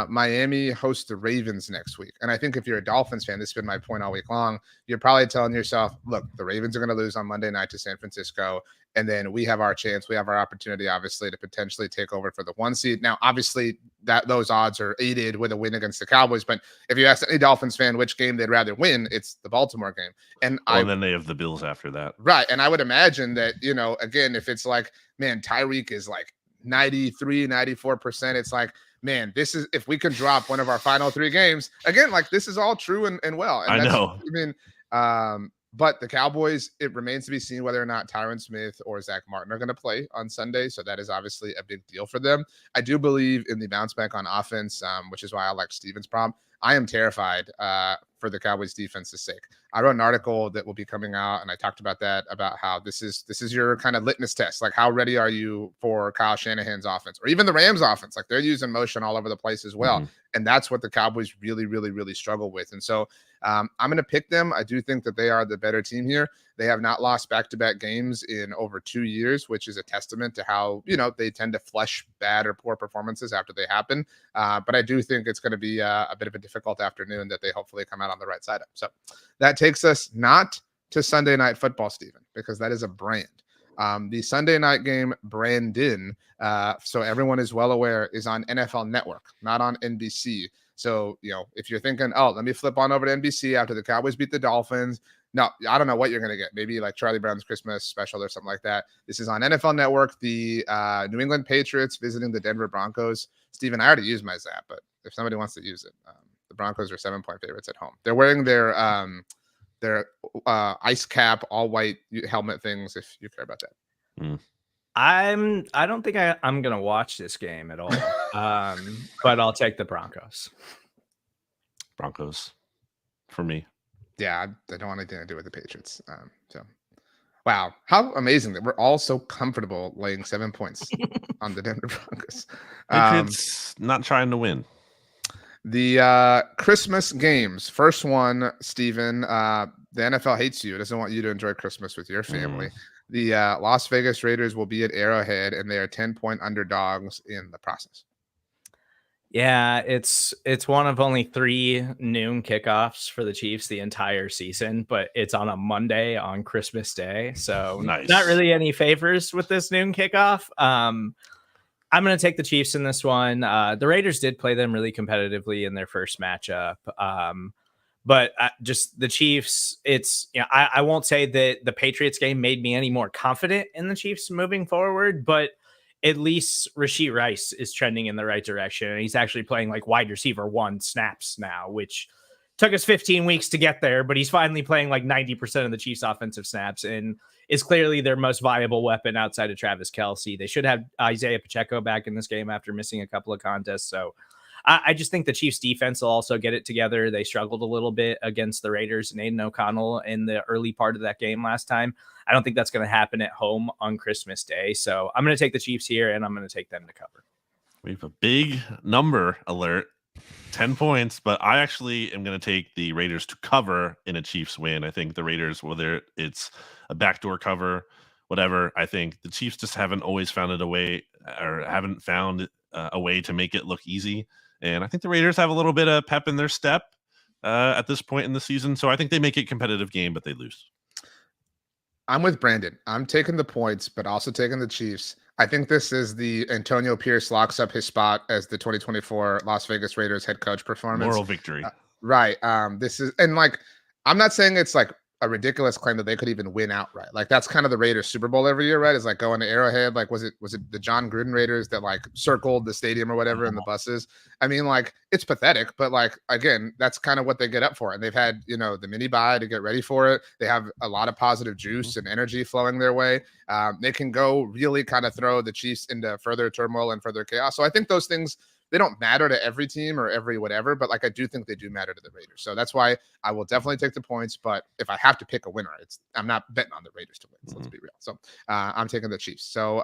Miami hosts the Ravens next week. And I think if you're a Dolphins fan, this has been my point all week long, you're probably telling yourself, look, the Ravens are going to lose on Monday night to San Francisco. And then we have our chance. We have our opportunity, obviously, to potentially take over for the 1 seed. Now, obviously, those odds are aided with a win against the Cowboys. But if you ask any Dolphins fan which game they'd rather win, it's the Baltimore game. And then they have the Bills after that. Right. And I would imagine that, again, if it's like, man, Tyreek is like 93, 94%, it's like, man, this is, if we can drop one of our final 3 games, again, like this is all true and well. And I know. But the Cowboys, it remains to be seen whether or not Tyron Smith or Zach Martin are going to play on Sunday. So that is obviously a big deal for them. I do believe in the bounce back on offense, which is why I like Steven's prompt. I am terrified for the Cowboys defense's sake. I wrote an article that will be coming out, and I talked about that, about how this is your kind of litmus test. Like, how ready are you for Kyle Shanahan's offense or even the Rams offense? Like, they're using motion all over the place as well. And that's what the Cowboys really, really, really struggle with. And so I'm going to pick them. I do think that they are the better team here. They have not lost back-to-back games in over 2 years, which is a testament to how, they tend to flush bad or poor performances after they happen. But I do think it's going to be a bit of a difficult afternoon that they hopefully come out on the right side of. So that takes us not to Sunday Night Football, Stephen, because that is a brand. The Sunday night game, Brandon, so everyone is well aware, is on NFL Network, not on NBC. So, if you're thinking, oh, let me flip on over to NBC after the Cowboys beat the Dolphins. No, I don't know what you're going to get. Maybe like Charlie Brown's Christmas special or something like that. This is on NFL Network. The New England Patriots visiting the Denver Broncos. Stephen, I already used my Zap, but if somebody wants to use it, the Broncos are 7-point favorites at home. They're wearing their ice cap, all white helmet things, if you care about that. I don't think I'm gonna watch this game at all. But I'll take the Broncos. Broncos for me. Yeah, I don't want anything to do with the Patriots. So wow, how amazing that we're all so comfortable laying 7 points on the Denver Broncos. Patriots not trying to win. The Christmas games. First one, Stephen. The NFL hates you. It doesn't want you to enjoy Christmas with your family. The Las Vegas Raiders will be at Arrowhead, and they are 10-point underdogs in the process. Yeah, it's one of only 3 noon kickoffs for the Chiefs the entire season, but it's on a Monday on Christmas Day. So Nice. Not really any favors with this noon kickoff. I'm going to take the Chiefs in this one. The Raiders did play them really competitively in their first matchup. But just the Chiefs, I won't say that the Patriots game made me any more confident in the Chiefs moving forward, but at least Rashee Rice is trending in the right direction. And he's actually playing like wide receiver 1 snaps now, which took us 15 weeks to get there, but he's finally playing like 90% of the Chiefs offensive snaps and is clearly their most viable weapon outside of Travis Kelce. They should have Isaiah Pacheco back in this game after missing a couple of contests. So I just think the Chiefs defense will also get it together. They struggled a little bit against the Raiders and Aiden O'Connell in the early part of that game last time. I don't think that's going to happen at home on Christmas Day. So I'm going to take the Chiefs here, and I'm going to take them to cover. We have a big number alert, 10 points, but I actually am going to take the Raiders to cover in a Chiefs win. I think the Raiders, whether it's a backdoor cover, whatever, I think the Chiefs just haven't always found it a way or haven't found a way to make it look easy. And I think the Raiders have a little bit of pep in their step at this point in the season. So I think they make it a competitive game, but they lose. I'm with Brandon. I'm taking the points, but also taking the Chiefs. I think this is the Antonio Pierce locks up his spot as the 2024 Las Vegas Raiders head coach performance. Moral victory. Right. This is, and like, I'm not saying it's like a ridiculous claim that they could even win outright. Like that's kind of the Raiders Super Bowl every year, right? Is like going to Arrowhead. Like, was it the John Gruden Raiders that like circled the stadium or whatever in the buses? I mean, like it's pathetic, but like, again, that's kind of what they get up for. And they've had, the mini bye to get ready for it. They have a lot of positive juice and energy flowing their way. They can go really kind of throw the Chiefs into further turmoil and further chaos. So I think those things, they don't matter to every team or every whatever, but like I do think they do matter to the Raiders. So that's why I will definitely take the points. But if I have to pick a winner, I'm not betting on the Raiders to win. So let's be real. So I'm taking the Chiefs. So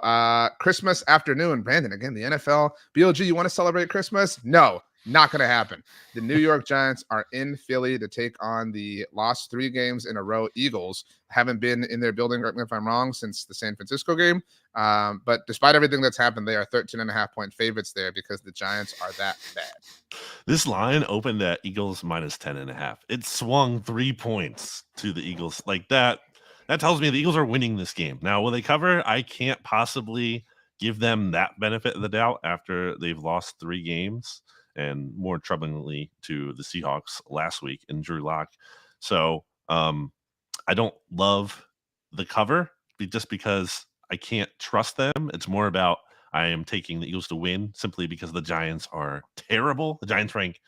Christmas afternoon, Brandon, again, the NFL. BLG, you want to celebrate Christmas? No, not going to happen. The New York Giants are in Philly to take on the lost 3 games in a row Eagles. Haven't been in their building, correct me if I'm wrong, since the San Francisco game. But despite everything that's happened, they are 13.5-point favorites there because the Giants are that bad. This line opened at Eagles minus 10.5. It swung 3 points to the Eagles like that. That tells me the Eagles are winning this game. Now, will they cover? I can't possibly give them that benefit of the doubt after they've lost 3 games. And more troublingly to the Seahawks last week in Drew Lock. So I don't love the cover just because I can't trust them. It's more about I am taking the Eagles to win simply because the Giants are terrible. The Giants rank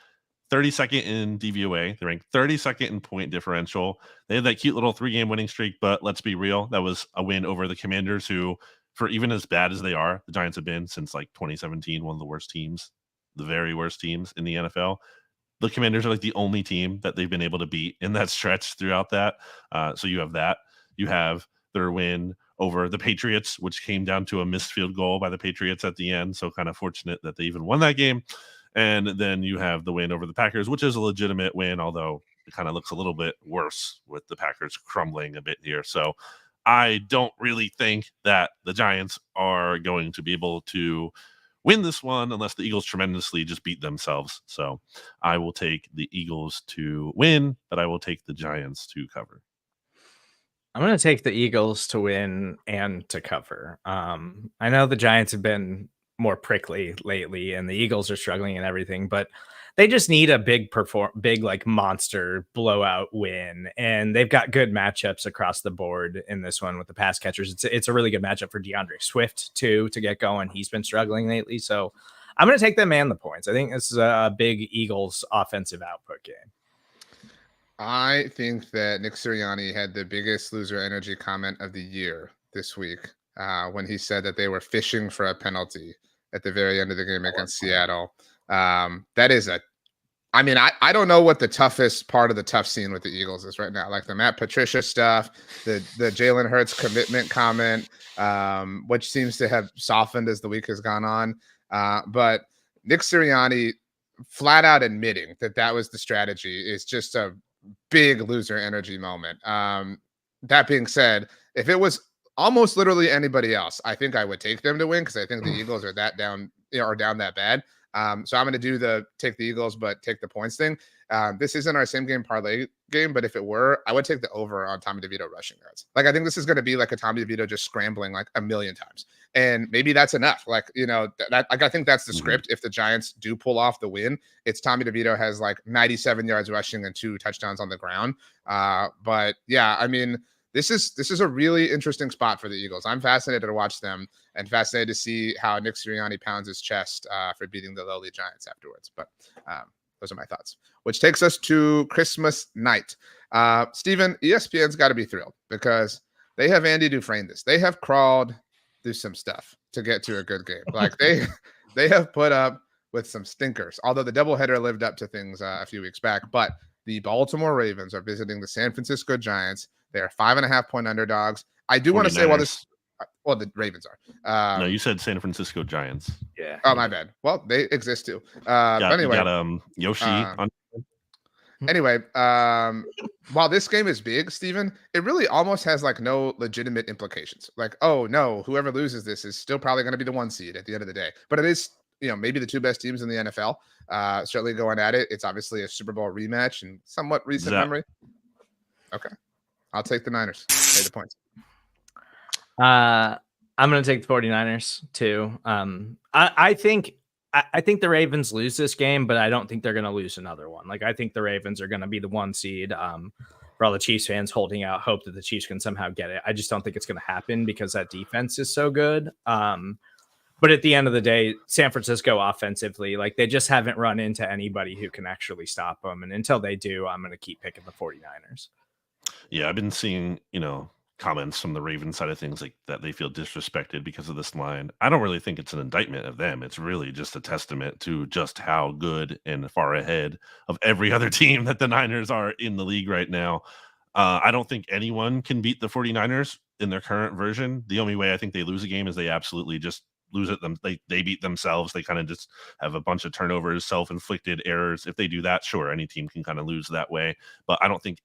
32nd in DVOA. They rank 32nd in point differential. They had that cute little 3-game winning streak, but let's be real. That was a win over the Commanders who, for even as bad as they are, the Giants have been since like 2017, one of the worst teams. The very worst teams in the NFL. The Commanders are like the only team that they've been able to beat in that stretch throughout that. So you have that. You have their win over the Patriots, which came down to a missed field goal by the Patriots at the end. So kind of fortunate that they even won that game. And then you have the win over the Packers, which is a legitimate win, although it kind of looks a little bit worse with the Packers crumbling a bit here. So I don't really think that the Giants are going to be able to win this one unless the Eagles tremendously just beat themselves. So I will take the Eagles to win, but I will take the Giants to cover. I'm going to take the Eagles to win and to cover. I know the Giants have been more prickly lately and the Eagles are struggling and everything, but they just need a big like monster blowout win. And they've got good matchups across the board in this one with the pass catchers. It's a really good matchup for DeAndre Swift too, to get going. He's been struggling lately. So I'm going to take them and the points. I think this is a big Eagles offensive output game. I think that Nick Sirianni had the biggest loser energy comment of the year this week when he said that they were fishing for a penalty at the very end of the game against Seattle. That is I don't know what the toughest part of the tough scene with the Eagles is right now. Like the Matt Patricia stuff, the Jalen Hurts commitment comment, which seems to have softened as the week has gone on. But Nick Sirianni flat out admitting that was the strategy is just a big loser energy moment. That being said, if it was almost literally anybody else, I think I would take them to win because I think the Eagles are that down, are down that bad. So I'm going to do the take the Eagles, but take the points thing. This isn't our same game parlay game, but if it were, I would take the over on Tommy DeVito rushing yards. Like, I think this is going to be like a Tommy DeVito just scrambling like a million times. And maybe that's enough. Like, I think that's the script. If the Giants do pull off the win, it's Tommy DeVito has like 97 yards rushing and 2 touchdowns on the ground. But yeah, I mean, this is a really interesting spot for the Eagles. I'm fascinated to watch them and fascinated to see how Nick Sirianni pounds his chest for beating the lowly Giants afterwards. But those are my thoughts, which takes us to Christmas night. Stephen, ESPN's got to be thrilled because they have Andy Dufresne this. They have crawled through some stuff to get to a good game. Like they have put up with some stinkers, although the doubleheader lived up to things a few weeks back. But the Baltimore Ravens are visiting the San Francisco Giants. They are 5.5-point underdogs. I do want to say the Ravens are. No, you said San Francisco Giants. Yeah. Oh, my bad. Well, they exist too. But anyway, you got Yoshi on. Anyway, while this game is big, Steven, it really almost has like no legitimate implications. Like, oh no, whoever loses this is still probably going to be the 1 seed at the end of the day. But it is, maybe the 2 best teams in the NFL. Certainly going at it. It's obviously a Super Bowl rematch in somewhat recent memory. Okay. I'll take the Niners. Pay the points. I'm going to take the 49ers too. I think the Ravens lose this game, but I don't think they're going to lose another one. Like, I think the Ravens are going to be the 1 seed. For all the Chiefs fans holding out hope that the Chiefs can somehow get it. I just don't think it's going to happen because that defense is so good. But at the end of the day, San Francisco offensively, like, they just haven't run into anybody who can actually stop them. And until they do, I'm going to keep picking the 49ers. Yeah, I've been seeing, comments from the Ravens side of things like that they feel disrespected because of this line. I don't really think it's an indictment of them. It's really just a testament to just how good and far ahead of every other team that the Niners are in the league right now. I don't think anyone can beat the 49ers in their current version. The only way I think they lose a game is they absolutely just lose it. They beat themselves. They kind of just have a bunch of turnovers, self-inflicted errors. If they do that, sure, any team can kind of lose that way. But I don't think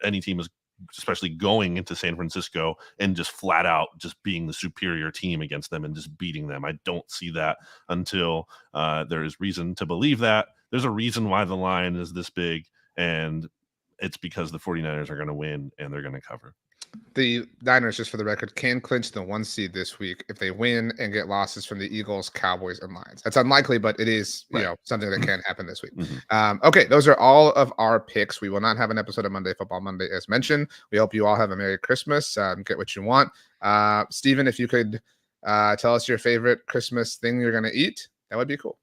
any team is, especially going into San Francisco and just flat out just being the superior team against them and just beating them. I don't see that until there is reason to believe that. There's a reason why the line is this big, and it's because the 49ers are going to win and they're going to cover. The Niners, just for the record, can clinch the 1 seed this week if they win and get losses from the Eagles, Cowboys, and Lions. That's unlikely, but it is something that can happen this week. Okay, those are all of our picks. We will not have an episode of Monday Football Monday, as mentioned. We hope you all have a Merry Christmas. Get what you want. Stephen, if you could tell us your favorite Christmas thing you're going to eat, that would be cool.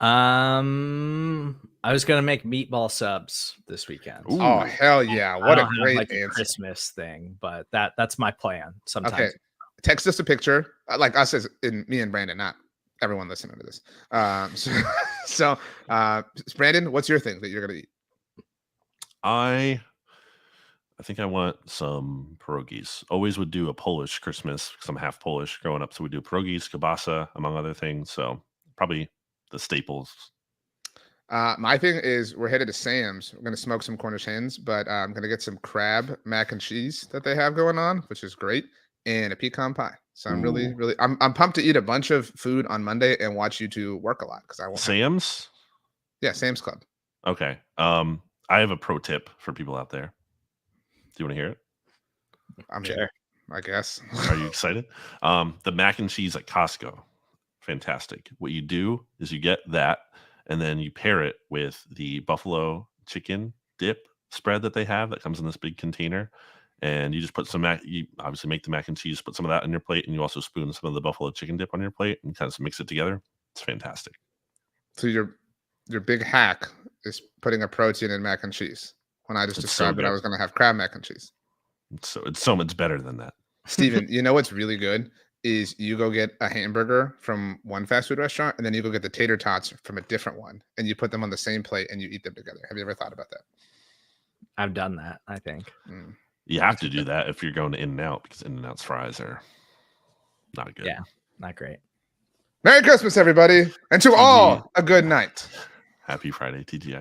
I was gonna make meatball subs this weekend. Ooh. Oh, hell yeah! What a great answer. Christmas thing, but that's my plan. Sometimes. Okay, text us a picture, like us as in me and Brandon, not everyone listening to this. So Brandon, what's your thing that you're gonna eat? I think I want some pierogies. Always would do a Polish Christmas because I'm half Polish growing up, so we do pierogies, kielbasa, among other things. So probably the staples. My thing is we're headed to Sam's. We're going to smoke some Cornish hens, but I'm going to get some crab mac and cheese that they have going on, which is great, and a pecan pie. So I'm really I'm pumped to eat a bunch of food on Monday and watch you two work a lot because I want Sam's. Yeah, Sam's Club. Okay. I have a pro tip for people out there. Do you want to hear it? I'm sure. I guess. Are you excited? The mac and cheese at Costco. Fantastic. What you do is you get that, and then you pair it with the buffalo chicken dip spread that they have that comes in this big container. And you just put some you obviously make the mac and cheese, put some of that on your plate, and you also spoon some of the buffalo chicken dip on your plate and kind of mix it together. It's fantastic. So your big hack is putting a protein in mac and cheese. When I just described that I was going to have crab mac and cheese. So it's so much better than that. Steven, you know what's really good? Is you go get a hamburger from one fast food restaurant and then you go get the tater tots from a different one and you put them on the same plate and you eat them together. Have you ever thought about that? I've done that, I think. You have to do that if you're going to In-N-Out because In-N-Out's fries are not good. Yeah, not great. Merry Christmas, everybody, and to all a good night. Happy Friday, TGI.